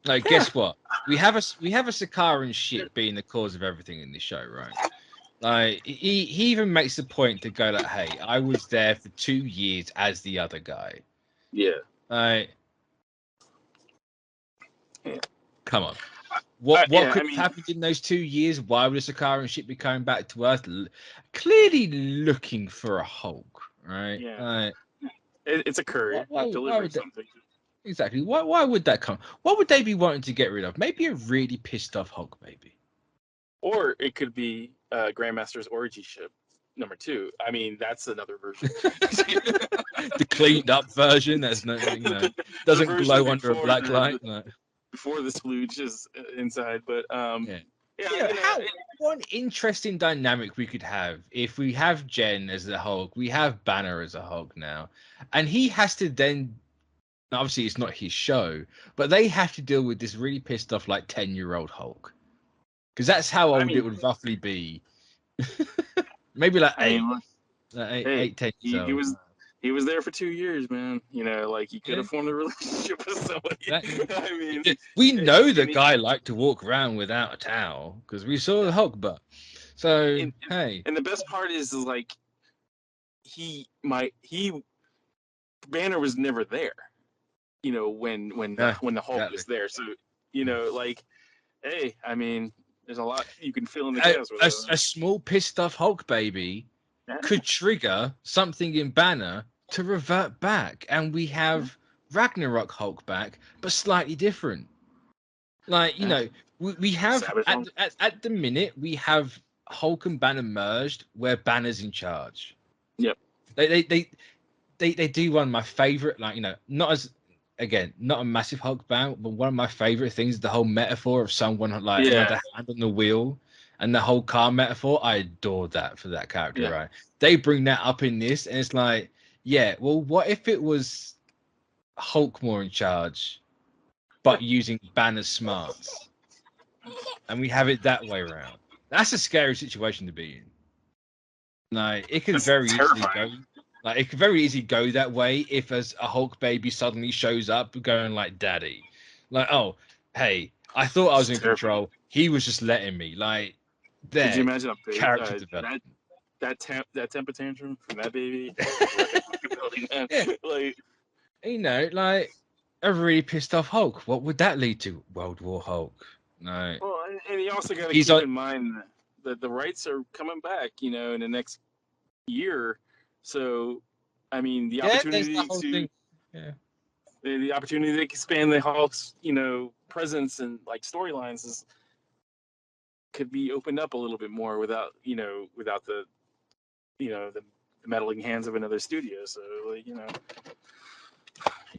S1: Like, guess what? We have a Sakaran shit being the cause of everything in this show, right? Like, he even makes the point to go like, "Hey, I was there for 2 years as the other guy."
S2: Yeah.
S1: Like, come on. What could have happened in those 2 years? Why would the Sakaran ship be coming back to Earth? Clearly looking for a Hulk, right?
S2: Yeah. It's a courier.
S1: Why would something. Exactly. Why would that come? What would they be wanting to get rid of? Maybe a really pissed off Hulk, maybe.
S2: Or it could be Grandmaster's orgy ship number 2. I mean, that's another version.
S1: The cleaned up version that's not, doesn't glow under a black light. No.
S2: Before the splooge is inside, but
S1: one interesting dynamic we could have if we have Jen as the Hulk, we have Banner as a Hulk now, and he has to then. Obviously, it's not his show, but they have to deal with this really pissed off, like 10-year-old Hulk, because that's how old it would roughly be. Maybe like 8, 10 years old.
S2: He was there for 2 years, man. Like he could have formed a relationship with somebody.
S1: We know the guy liked to walk around without a towel because we saw the Hulk butt. So hey,
S2: and the best part is like Banner was never there. When the Hulk was there. So like, hey, I mean, there's a lot you can fill in the gaps with.
S1: A small pissed off Hulk baby could trigger something in Banner to revert back, and we have Ragnarok Hulk back, but slightly different. Like, we have at the minute we have Hulk and Banner merged, where Banner's in charge.
S2: Yep.
S1: They do one of my favorite, like, not a massive Hulk fan, but one of my favorite things is the whole metaphor of someone like the hand on the wheel. And the whole car metaphor, I adore that for that character, right? They bring that up in this, and it's like, well, what if it was Hulk more in charge, but using Banner smarts? And we have it that way around. That's a scary situation to be in. Like, it could very easily go. Like, it could very easily go that way if a Hulk baby suddenly shows up going like, "Daddy." Like, oh, hey, I thought I was in control. He was just letting me. Like,
S2: could you imagine a
S1: character development?
S2: That temper tantrum from that baby? Like,
S1: like a really pissed off Hulk. What would that lead to? World War Hulk. No.
S2: Well, and you also got to keep in mind that the rights are coming back, in the next year. So, I mean, the opportunity the opportunity to expand the Hulk's, presence and like storylines could be opened up a little bit more without the meddling hands of another studio. So,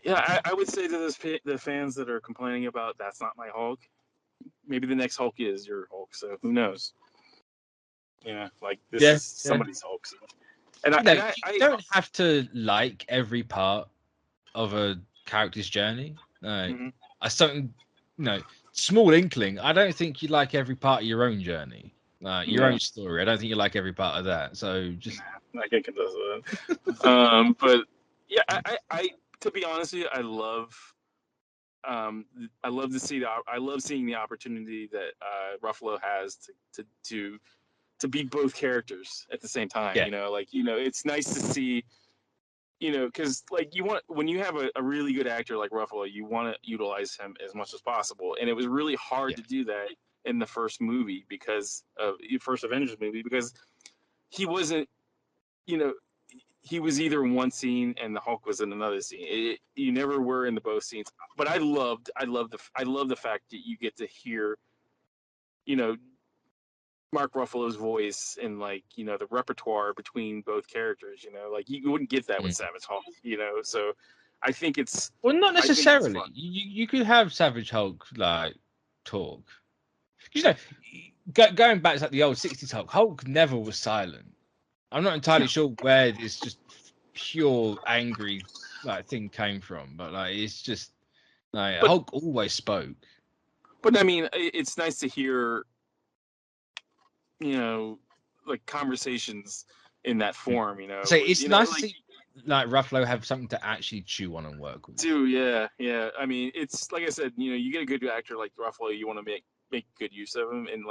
S2: I would say to the fans that are complaining about that's not my Hulk, maybe the next Hulk is your Hulk. So who knows? Like this is somebody's Hulk. So. And
S1: you don't have to like every part of a character's journey. No, small inkling. I don't think you like every part of your own journey, your own story. I don't think you like every part of that. So just
S2: I can contest that. But yeah, I to be honest with you, I love seeing the opportunity that Ruffalo has to be both characters at the same time. It's nice to see, because like when you have a really good actor like Ruffalo, you want to utilize him as much as possible, and it was really hard to do that in the first movie because of the first Avengers movie, because he wasn't, he was either in one scene and the Hulk was in another scene. You never were in the both scenes. But I love the fact that you get to hear, Mark Ruffalo's voice and the repertoire between both characters. Like you wouldn't get that with Savage Hulk. So I think it's
S1: not necessarily. You could have Savage Hulk talk. Going back to the old '60s Hulk never was silent. I'm not entirely sure where this just pure angry thing came from, but it's just Hulk always spoke.
S2: But I mean, it's nice to hear, conversations in that form.
S1: So it's nice to see Ruffalo have something to actually chew on and work with.
S2: Yeah. I mean, it's like I said, you get a good actor like Ruffalo, you want to make good use of him, and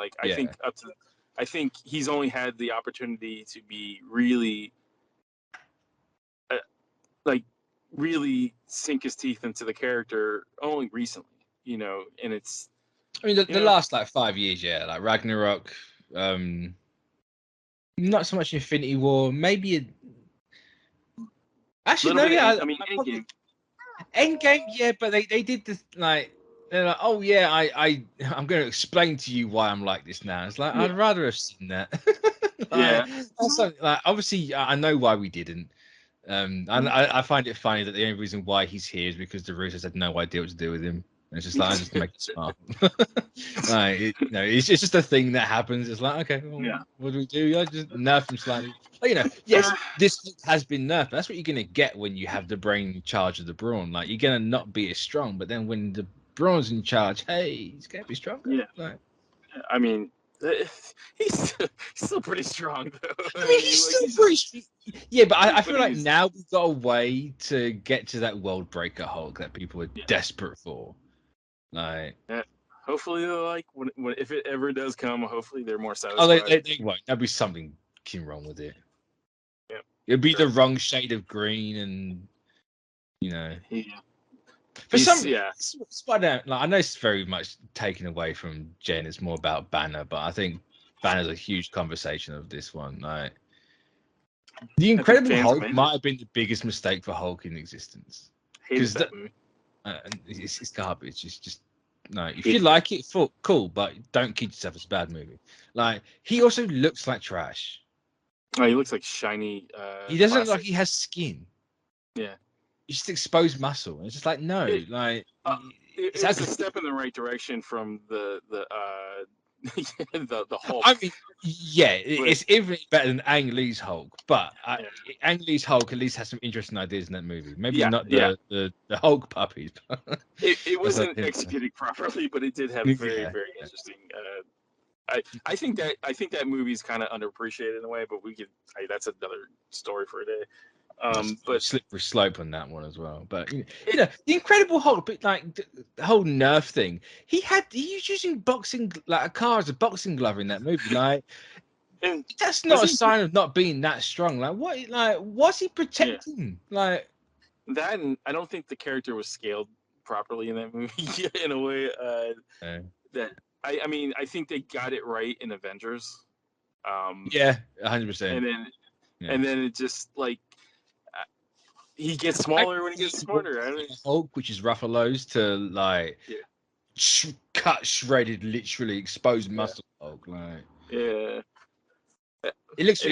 S2: I think he's only had the opportunity to be really, really sink his teeth into the character only recently, and it's.
S1: I mean, the last 5 years, Ragnarok, not so much Infinity War, maybe. Actually, no, yeah. Endgame, yeah, but they did this they're like, oh yeah, I'm going to explain to you why I'm like this now. It's I'd rather have seen that. Obviously, I know why we didn't. And I find it funny that the only reason why he's here is because the Russos had no idea what to do with him. And it's just I just make it smart. It's just a thing that happens. It's okay, well, what do we do? I just nerf him slightly. Yes, this has been nerfed. That's what you're gonna get when you have the brain in charge of the brawn. You're gonna not be as strong, but then when the brawn's in charge, hey, he's gonna be stronger.
S2: Yeah. I mean, he's still pretty strong though.
S1: I mean, he's still pretty strong. Yeah, but I feel like now we've got a way to get to that world breaker Hulk that people are desperate for.
S2: Hopefully, if it ever does come, hopefully they're more satisfied.
S1: Oh, they won't. There'll be something wrong with it.
S2: Yeah,
S1: it'll be the wrong shade of green, and For Spider, I know it's very much taken away from Jen. It's more about Banner, but I think Banner's a huge conversation of this one. The Incredible Hulk might have been the biggest mistake for Hulk in existence.
S2: Hated that movie.
S1: It's garbage. It's just if you like it, cool, but don't kid yourself. It's a bad movie. He also looks like trash.
S2: Oh, he looks like shiny.
S1: He doesn't look like he has skin.
S2: Yeah.
S1: It's just exposed muscle. It's just no.
S2: It's a step in the right direction from the Hulk.
S1: I mean, it's even better than Ang Lee's Hulk, but Ang Lee's Hulk at least has some interesting ideas in that movie. Maybe not the Hulk puppies.
S2: It wasn't executed properly, but it did have very very interesting. I think that movie's kind of underappreciated in a way, but that's another story for a day. But
S1: slippery slope on that one as well. But the Incredible Hulk, but the whole Nerf thing, he was using a car as a boxing glove in that movie. And that's not a sign of not being that strong. What's he protecting? That,
S2: and I don't think the character was scaled properly in that movie in a way. That I think they got it right in Avengers.
S1: 100%.
S2: And then it just he gets smaller when he gets smarter.
S1: Hulk, which is Ruffalo's, to cut, shredded, literally exposed muscle Hulk. It looks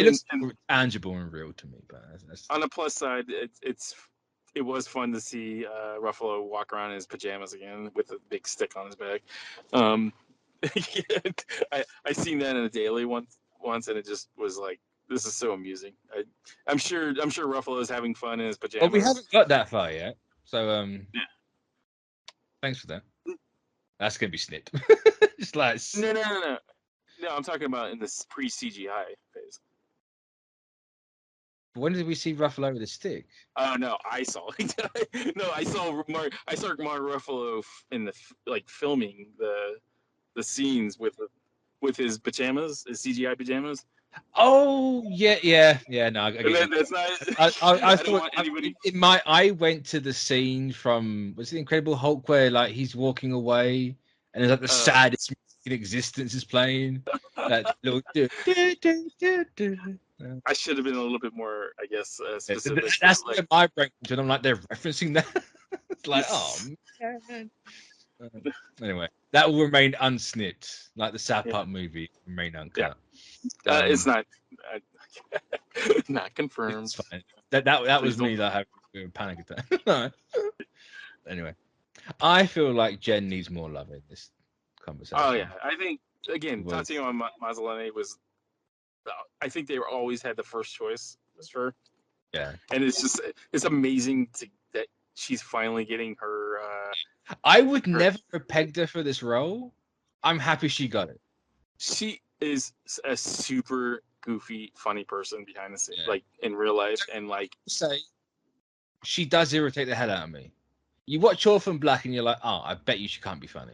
S1: tangible and real to me. But that's...
S2: on the plus side, it was fun to see Ruffalo walk around in his pajamas again with a big stick on his back. I seen that in a daily once, and it just was this is so amusing. I'm sure Ruffalo is having fun in his pajamas.
S1: Well, we haven't got that far yet, so thanks for that. That's gonna be snipped. Just
S2: No. I'm talking about in this pre-CGI phase.
S1: When did we see Ruffalo with a stick?
S2: Oh no, I saw it. No, I saw Mark Ruffalo in the filming the scenes with his pajamas, his CGI pajamas.
S1: Oh yeah. No,
S2: that's not.
S1: I thought I went to the scene from was it Incredible Hulk where he's walking away and it's the saddest music in existence is playing. That little
S2: I should have been a little bit more, I guess, specific.
S1: That's like my brain. And I'm like, they're referencing that. It's like, oh man. Anyway, that will remain unsnipped, like the South Park movie remain uncut.
S2: Yeah. It's not not confirmed.
S1: It's fine. That was me that had a panic attack. Anyway, I feel like Jen needs more love in this conversation.
S2: Oh yeah, I think again, Tatiana Maslany was. I think they always had the first choice was her.
S1: Yeah,
S2: and it's amazing that she's finally getting her.
S1: I would never have pegged her for this role. I'm happy she got it.
S2: She is a super goofy, funny person behind the scenes, like in real life, and like
S1: say she does irritate the hell out of me. You watch Orphan Black and you're like, oh, I bet you she can't be funny.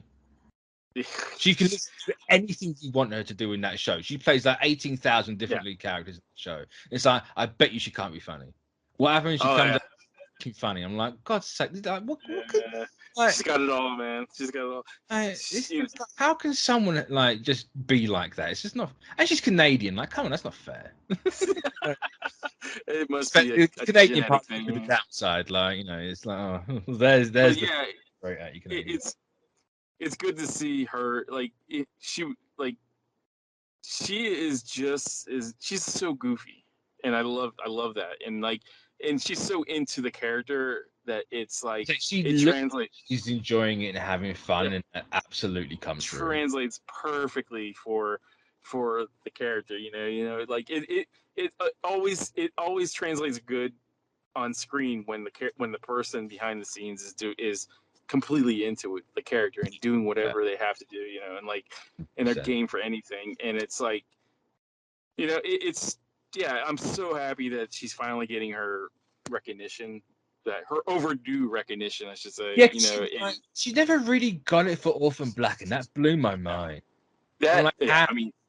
S1: She can do anything you want her to do in that show. She plays like 18,000 different lead characters in the show. It's like, I bet you she can't be funny. What happens? She comes out funny. I'm like, God's sake, like, what
S2: she's got it all, man. She's got it all.
S1: How can someone like just be like that? It's just not. And she's Canadian. Like, come on, that's not fair.
S2: It must be a Canadian part thing.
S1: With the downside, like, you know, it's like, oh, there's
S2: right at you. It's good to see her she's so goofy, and I love that, and she's so into the character that it's like it translates.
S1: She's enjoying it and having fun, and it absolutely comes through.
S2: Translates perfectly for the character, you know, like it always translates good on screen when the person behind the scenes is completely into it, the character, and doing whatever they have to do, you know, and like in their game for anything. And it's like, you know, I'm so happy that she's finally getting her recognition, that her overdue recognition, I should say.
S1: Yeah, you know, she never really got it for Orphan Black, and that blew my mind.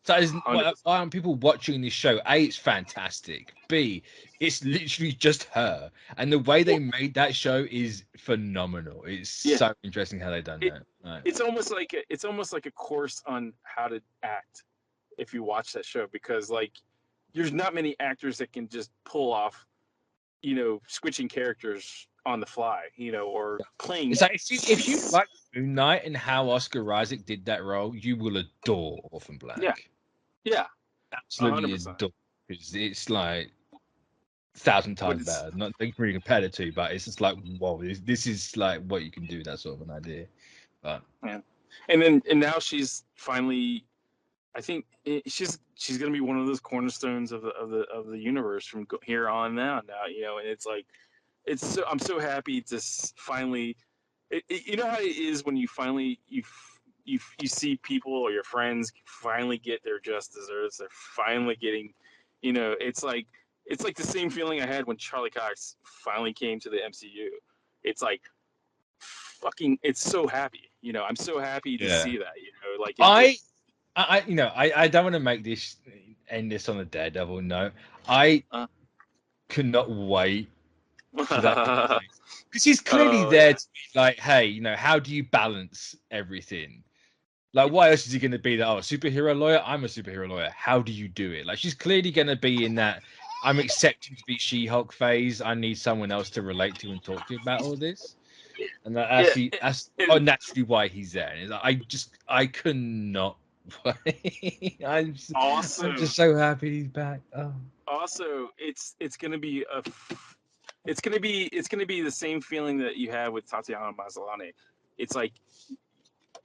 S1: So why aren't people watching this show? A, it's fantastic. B, it's literally just her, and the way they made that show is phenomenal. It's so interesting how they've done that. Right.
S2: It's almost like a course on how to act if you watch that show, because like there's not many actors that can just pull off, you know, switching characters on the fly, you know, or playing.
S1: It's like if you like Moon Knight and how Oscar Isaac did that role, you will adore Orphan Black.
S2: Yeah,
S1: absolutely 100%. Adore, because it's like 1,000 times better. Not really compared it to, but it's just like, whoa, this is like what you can do. That sort of an idea. But
S2: and now she's finally, I think she's gonna be one of those cornerstones of the universe from here on now, you know, and it's like, I'm so happy to finally, you know how it is when you finally you see people or your friends finally get their just desserts. They're finally getting, you know, it's like the same feeling I had when Charlie Cox finally came to the MCU. It's like it's so happy, you know. I'm so happy to see that, you know. Like
S1: I don't want to end this on a Daredevil note. I cannot wait for that, because he's clearly there to be like, hey, you know, how do you balance everything? Like, why else is he going to be that? Oh, a superhero lawyer? I'm a superhero lawyer. How do you do it? Like, she's clearly going to be in that I'm accepting to be She-Hulk phase. I need someone else to relate to and talk to about all this. And that's naturally why he's there. And I could not wait. I'm just so happy he's back. Oh.
S2: Also, it's gonna be the same feeling that you had with Tatiana Maslany. It's like,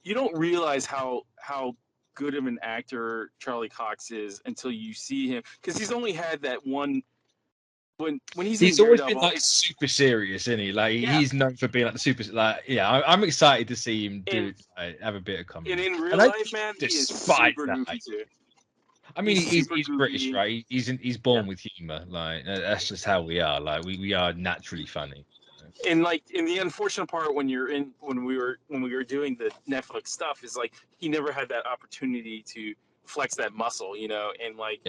S2: you don't realize how good of an actor Charlie Cox is until you see him, because he's only had that one. When he's
S1: always been like super serious, isn't he? Like he's known for being like the super. Like I'm excited to see him have a bit of comedy.
S2: And in real life, man, he is super goofy too.
S1: I mean, he's British, right? He's born with humor. Like that's just how we are. Like we are naturally funny.
S2: And like, in the unfortunate part when we were doing the Netflix stuff is like, he never had that opportunity to flex that muscle, you know, and like,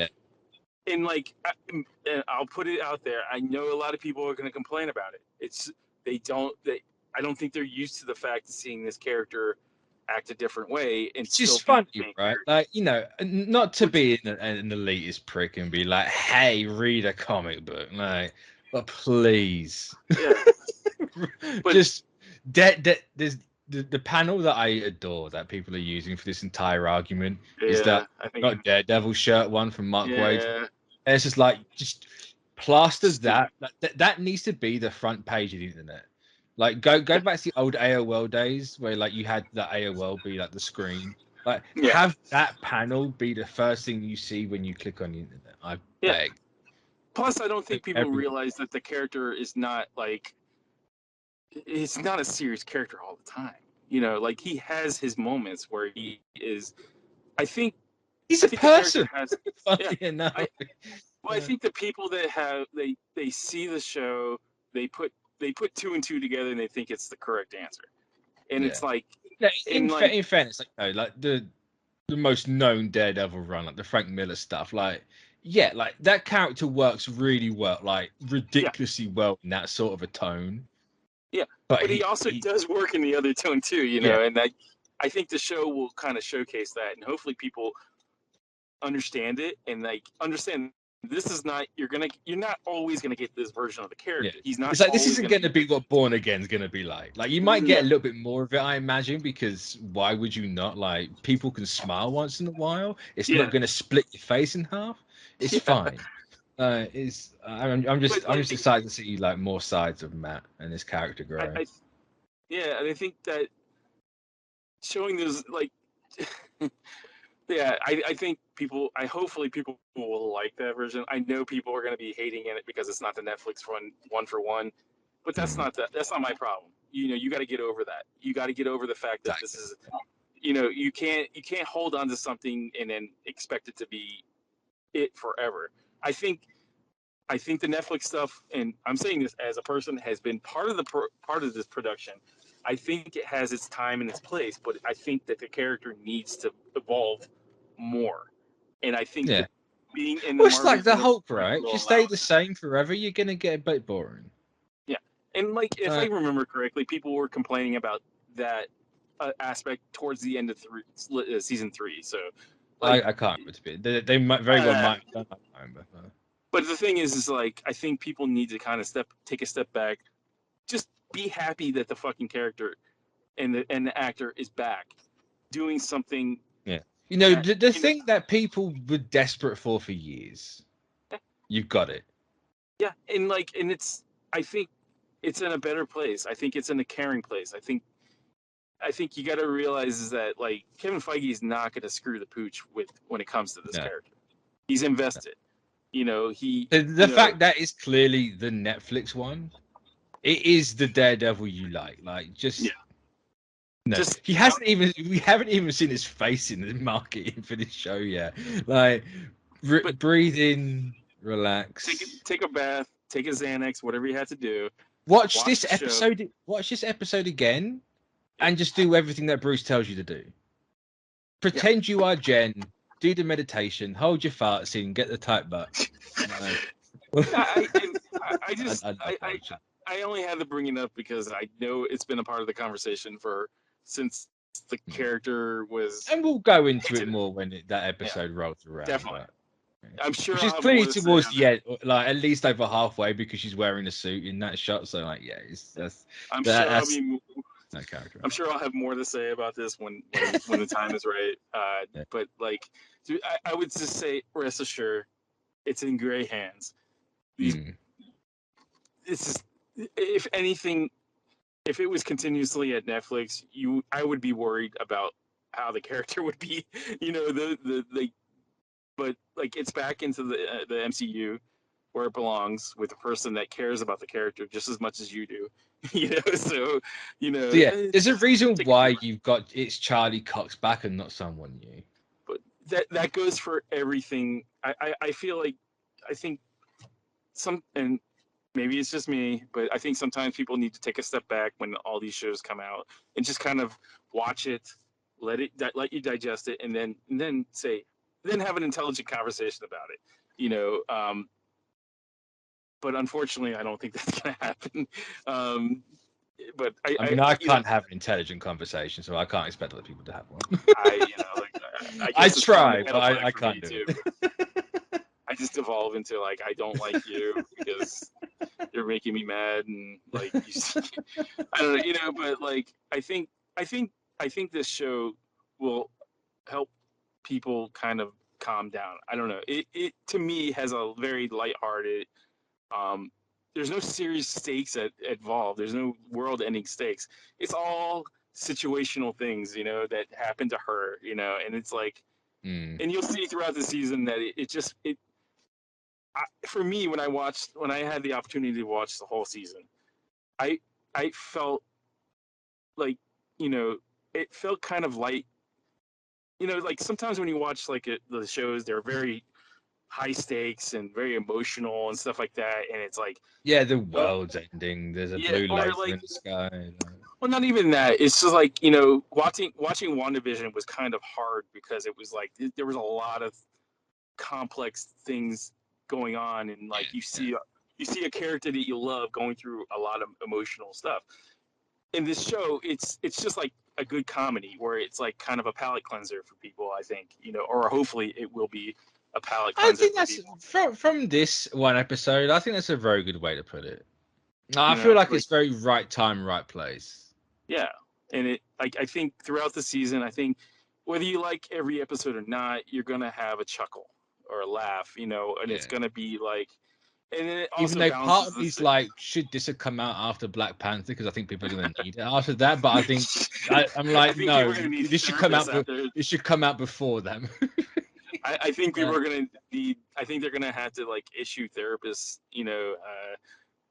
S2: and like, I'll put it out there. I know a lot of people are going to complain about it. I don't think they're used to the fact of seeing this character act a different way and
S1: it's
S2: still
S1: just
S2: be
S1: funny,
S2: the main
S1: right?
S2: character.
S1: Like, you know, not to be an elitist prick and be like, hey, read a comic book, like, but please,
S2: Yeah, but
S1: just there's the panel that I adore that people are using for this entire argument is
S2: yeah,
S1: that
S2: I think
S1: not Daredevil shirt one from Mark Waid.
S2: yeah,
S1: And it's just like just plaster
S2: stupid.
S1: that needs to be the front page of the internet. Like go
S2: Yeah,
S1: back to the old AOL days where like you had the AOL be like the screen. Like
S2: yeah,
S1: have that panel be the first thing you see when you click on the internet. I
S2: yeah.
S1: beg.
S2: Plus, I don't think people
S1: Everyone.
S2: realize that the character is not like it's not a serious character all the time. You know, like he has his moments where he is. I think
S1: He's
S2: I
S1: a
S2: think the character
S1: person.
S2: has. Yeah,
S1: Funny enough.
S2: I think the people that have they see the show, they put two and two together and they think it's the correct answer, and
S1: Yeah.
S2: it's like
S1: Yeah,
S2: in like
S1: in fairness, like no, like the most known Daredevil run, like the Frank Miller stuff, like yeah, like that character works really well, like
S2: yeah,
S1: ridiculously well in that sort of a tone.
S2: yeah,
S1: But
S2: but he also does work in the other tone too, you
S1: yeah,
S2: know, and I think the show will kind of showcase that, and hopefully people understand it and like understand this is not you're not always gonna get this version of the
S1: yeah.
S2: character. He's not
S1: It's like this
S2: always
S1: isn't
S2: gonna
S1: going to
S2: be
S1: be what Born Again's going to be like. Like you might get
S2: no,
S1: a little bit more of it, I imagine, because why would you not? Like people can smile once in a while. It's not
S2: yeah,
S1: going to split your face in half. It's
S2: yeah,
S1: fine.
S2: but
S1: I'm
S2: like
S1: just excited to see like more sides of Matt and his character grow.
S2: I yeah, and I think that showing those like yeah, I think people I hopefully people will like that version. I know people are gonna be hating in it because it's not the Netflix one for one, but
S1: Mm,
S2: that's not my problem. You know, you got to get over that. You got to get over the fact that this
S1: exactly.
S2: is, you know, you can't hold on to something and then expect it to be it forever. I think I think the Netflix stuff, and I'm saying this as a person has been part of part of this production. I think it has its time and its place, but I think that the character needs to evolve more. And I think
S1: Yeah.
S2: that being in the
S1: Well, it's
S2: Marvel
S1: like the
S2: universe
S1: Hulk, right? If
S2: will
S1: you
S2: allow
S1: stay the
S2: it.
S1: same forever, you're gonna get a bit boring.
S2: Yeah, and like if I
S1: Uh,
S2: remember correctly, people were complaining about that aspect towards the end of season 3. So, like,
S1: I can't remember to be. They might very well
S2: uh,
S1: might have done. I can't remember.
S2: but the thing is like I think people need to kind of take a step back, just be happy that the fucking character and the actor is back doing something
S1: Yeah. You know,
S2: that
S1: the
S2: you know
S1: thing that people were desperate for years, you've got it.
S2: yeah, and like and it's I think it's in a better place. I think it's in a caring place. I think you got to realize is that like Kevin Feige is not going to screw the pooch with when it comes to this
S1: No.
S2: character. He's invested. You know,
S1: The fact that it's clearly the Netflix one, it is the Daredevil you like. Like,
S2: yeah,
S1: just no,
S2: just
S1: he hasn't even. We haven't even seen his face in the marketing for this show yet. Like,
S2: but
S1: breathe in, relax.
S2: take a bath, take a Xanax, whatever you had to do.
S1: Watch
S2: Watch
S1: this
S2: the show.
S1: episode. Watch this episode again,
S2: Yeah,
S1: and just do everything that Bruce tells you to do.
S2: yeah.
S1: Pretend you are Jen. Do the meditation. Hold your farts in. Get the tight butt.
S2: I just
S1: love watching.
S2: I only had to bring it up because I know it's been a part of the conversation for since the character was
S1: And we'll go into it
S2: hinted at.
S1: more when that
S2: Yeah,
S1: episode rolls around.
S2: definitely.
S1: But
S2: I'm sure
S1: which
S2: I'll
S1: is
S2: have
S1: clearly
S2: more to say
S1: towards
S2: on
S1: the
S2: that.
S1: end, like at least over halfway because she's wearing a suit in that shot. So like, yeah,
S2: I'm sure
S1: that's that character.
S2: I'm sure I'll have more to say about this when the time is right.
S1: Yeah.
S2: But like, dude, I would just say, rest assured, it's in great hands. These, it's just, if anything, if it was continuously at Netflix, I would be worried about how the character would be. You know, but like it's back into the MCU where it belongs with a person that cares about the character just as much as you do. You know, so you know,
S1: So yeah, there's a reason
S2: take
S1: why you've got it's Charlie Cox back and not someone new.
S2: but that goes for everything. I feel like I think some and maybe it's just me, but I think sometimes people need to take a step back when all these shows come out and just kind of watch it, let you digest it, and then then have an intelligent conversation about it. You know, but unfortunately, I don't think that's going to happen. Um, but
S1: I can't have an intelligent conversation, so I can't expect other people to have one.
S2: I
S1: I
S2: guess
S1: try, but I can't do it.
S2: I just evolve into like, I don't like you because you're making me mad, and like I don't know, but like I think this show will help people kind of calm down. I don't know. It to me has a very lighthearted. Um, there's no serious stakes involved. There's no world-ending stakes. It's all situational things, that happen to her, and it's like, and you'll see throughout the season that for me, when I had the opportunity to watch the whole season, I felt like, it felt kind of light. Like sometimes when you watch like the shows, they're very high stakes and very emotional and stuff like that, and it's like,
S1: the world's ending. There's a blue laser
S2: like,
S1: in the sky.
S2: well, not even that. It's just like, watching WandaVision was kind of hard because it was like there was a lot of complex things going on, and like you see a character that you love going through a lot of emotional stuff. In this show, it's just like a good comedy where it's like kind of a palate cleanser for people, I think, or hopefully it will be a palate cleanser.
S1: I think that's from this one episode. I think that's a very good way to put it. I feel like it's very right time, right place.
S2: Yeah, and I think throughout the season, I think whether you like every episode or not, you're gonna have a chuckle or a laugh, and it's gonna be like, and it also
S1: even though part of me's like, should this have come out after Black Panther? Because I think people are gonna need it after that. But I think I'm like, no, this should come out. It should come out before them.
S2: I think people are gonna need. I think they're gonna have to like issue therapists,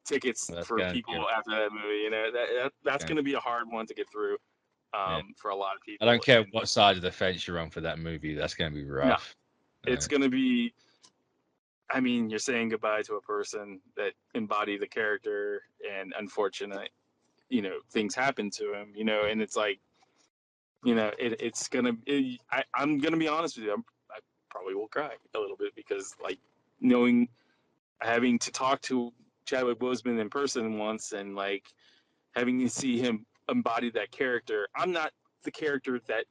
S2: tickets for people after that movie. That's gonna be a hard one to get through for a lot of people.
S1: I don't care what side of the fence you're on for that movie. That's gonna be rough.
S2: No, it's gonna be. I mean, you're saying goodbye to a person that embodied the character, and unfortunate, things happen to him. And it's like, it's gonna. I'm gonna be honest with you. I probably will cry a little bit because, like, having to talk to Chadwick Boseman in person once, and like having to see him embody that character. I'm not the character that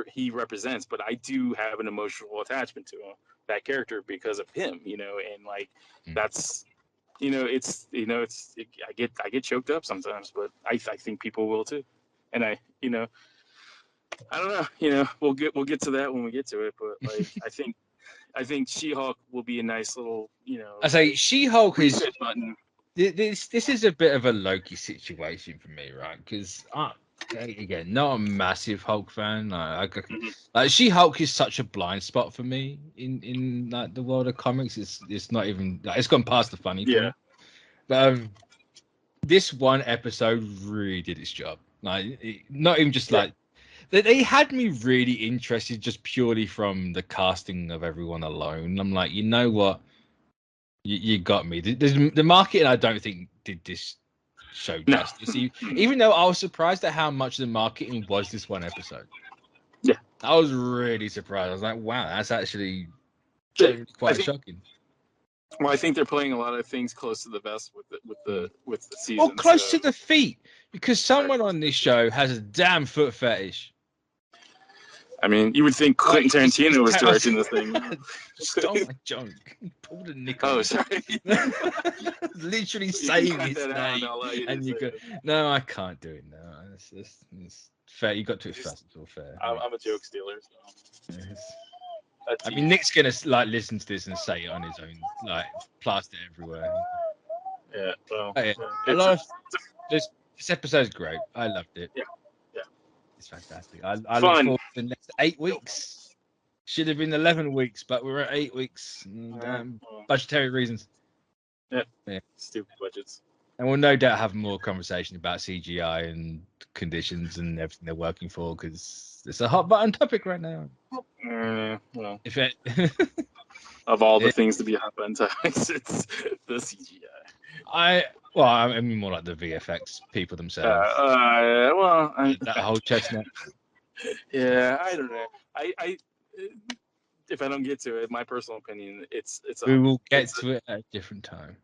S2: he represents, but I do have an emotional attachment to that character because of him, and like that's, I get choked up sometimes, but I think people will too, and I don't know, we'll get to that when we get to it, but like I think She-Hulk will be a nice little,
S1: I say She-Hulk is button. This is a bit of a Loki situation for me, right? Because again, not a massive Hulk fan. Like She-Hulk is such a blind spot for me in like the world of comics. It's not even like, it's gone past the funny point. But this one episode really did its job. Like not even just like they had me really interested just purely from the casting of everyone alone. I'm like, you know what? You got me. The marketing, I don't think, did this show justice. Even though I was surprised at how much the marketing was this one episode.
S2: Yeah,
S1: I was really surprised. I was like, wow, that's actually quite shocking.
S2: Well, I think they're playing a lot of things close to the vest with the season.
S1: Well, close to the feet, because someone on this show has a damn foot fetish.
S2: I mean, you would think Quentin Tarantino was directing this thing.
S1: Stole my joke. Pulled a nickel.
S2: Oh, sorry.
S1: Literally saying his name, and you go, no, I can't do it now. It's fair. You got to express it's all fair.
S2: I'm a joke stealer. So.
S1: I mean, Nick's gonna like listen to this and say it on his own, like plaster everywhere.
S2: Yeah. Well,
S1: a lot of this episode is great. I loved it.
S2: Yeah.
S1: It's fantastic. I look forward to the next 8 weeks. Should have been 11 weeks, but we're at 8 weeks. Budgetary reasons.
S2: Yeah. Stupid budgets.
S1: And we'll no doubt have more conversation about CGI and conditions and everything they're working for, because it's a hot button topic right now.
S2: Well,
S1: if it
S2: of all the things to be hot button topics, it's the CGI.
S1: I mean more like the VFX people themselves. That whole chestnut.
S2: Yeah, I don't know. I if I don't get to it, my personal opinion, it's.
S1: We will get to it at a different time.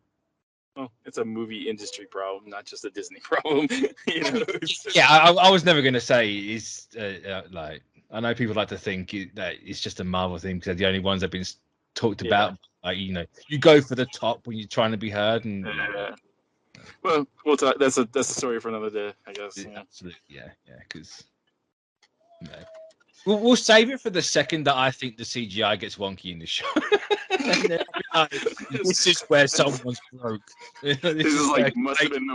S2: well, it's a movie industry problem, not just a Disney problem. You know?
S1: Yeah, I was never going to say it's like, I know people like to think that it's just a Marvel thing because they're the only ones that have been talked about. Like, you know, you go for the top when you're trying to be heard, and
S2: well, we'll talk. That's a story for another day, I guess.
S1: Absolutely, yeah, because we'll save it for the second that I think the CGI gets wonky in the show. And then, this is where someone's broke.
S2: This is like must have been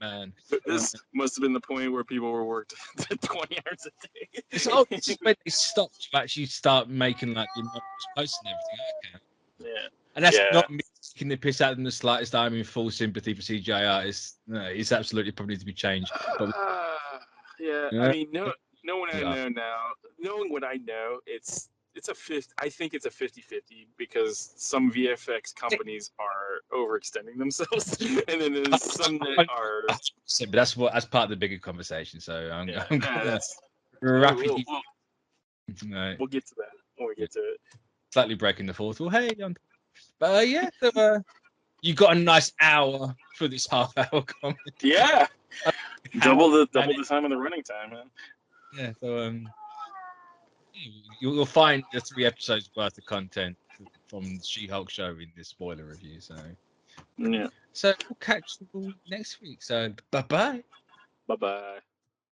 S1: man.
S2: This must have been the point where people were worked 20 hours a day.
S1: This is when they stopped to actually start making like the posts and everything. Okay.
S2: Yeah.
S1: And that's not me taking the piss out of them the slightest. I'm in full sympathy for CGI artists. No, it's absolutely probably to be changed. But
S2: I mean, knowing what I know now, knowing what I know, it's a 50. I think it's a 50-50 because some VFX companies are overextending themselves, and then there's some that are.
S1: But that's part of the bigger conversation. So I'm gonna
S2: we'll get to that when we get to it.
S1: Slightly breaking the fourth wall. Hey, but yeah, so, you got a nice hour for this half-hour comedy.
S2: Yeah, double the time of the running time, man.
S1: Yeah, so you'll find the 3 episodes worth of content from the She-Hulk show in this spoiler review. So
S2: yeah,
S1: so we'll catch you next week. So bye bye.
S2: Bye bye.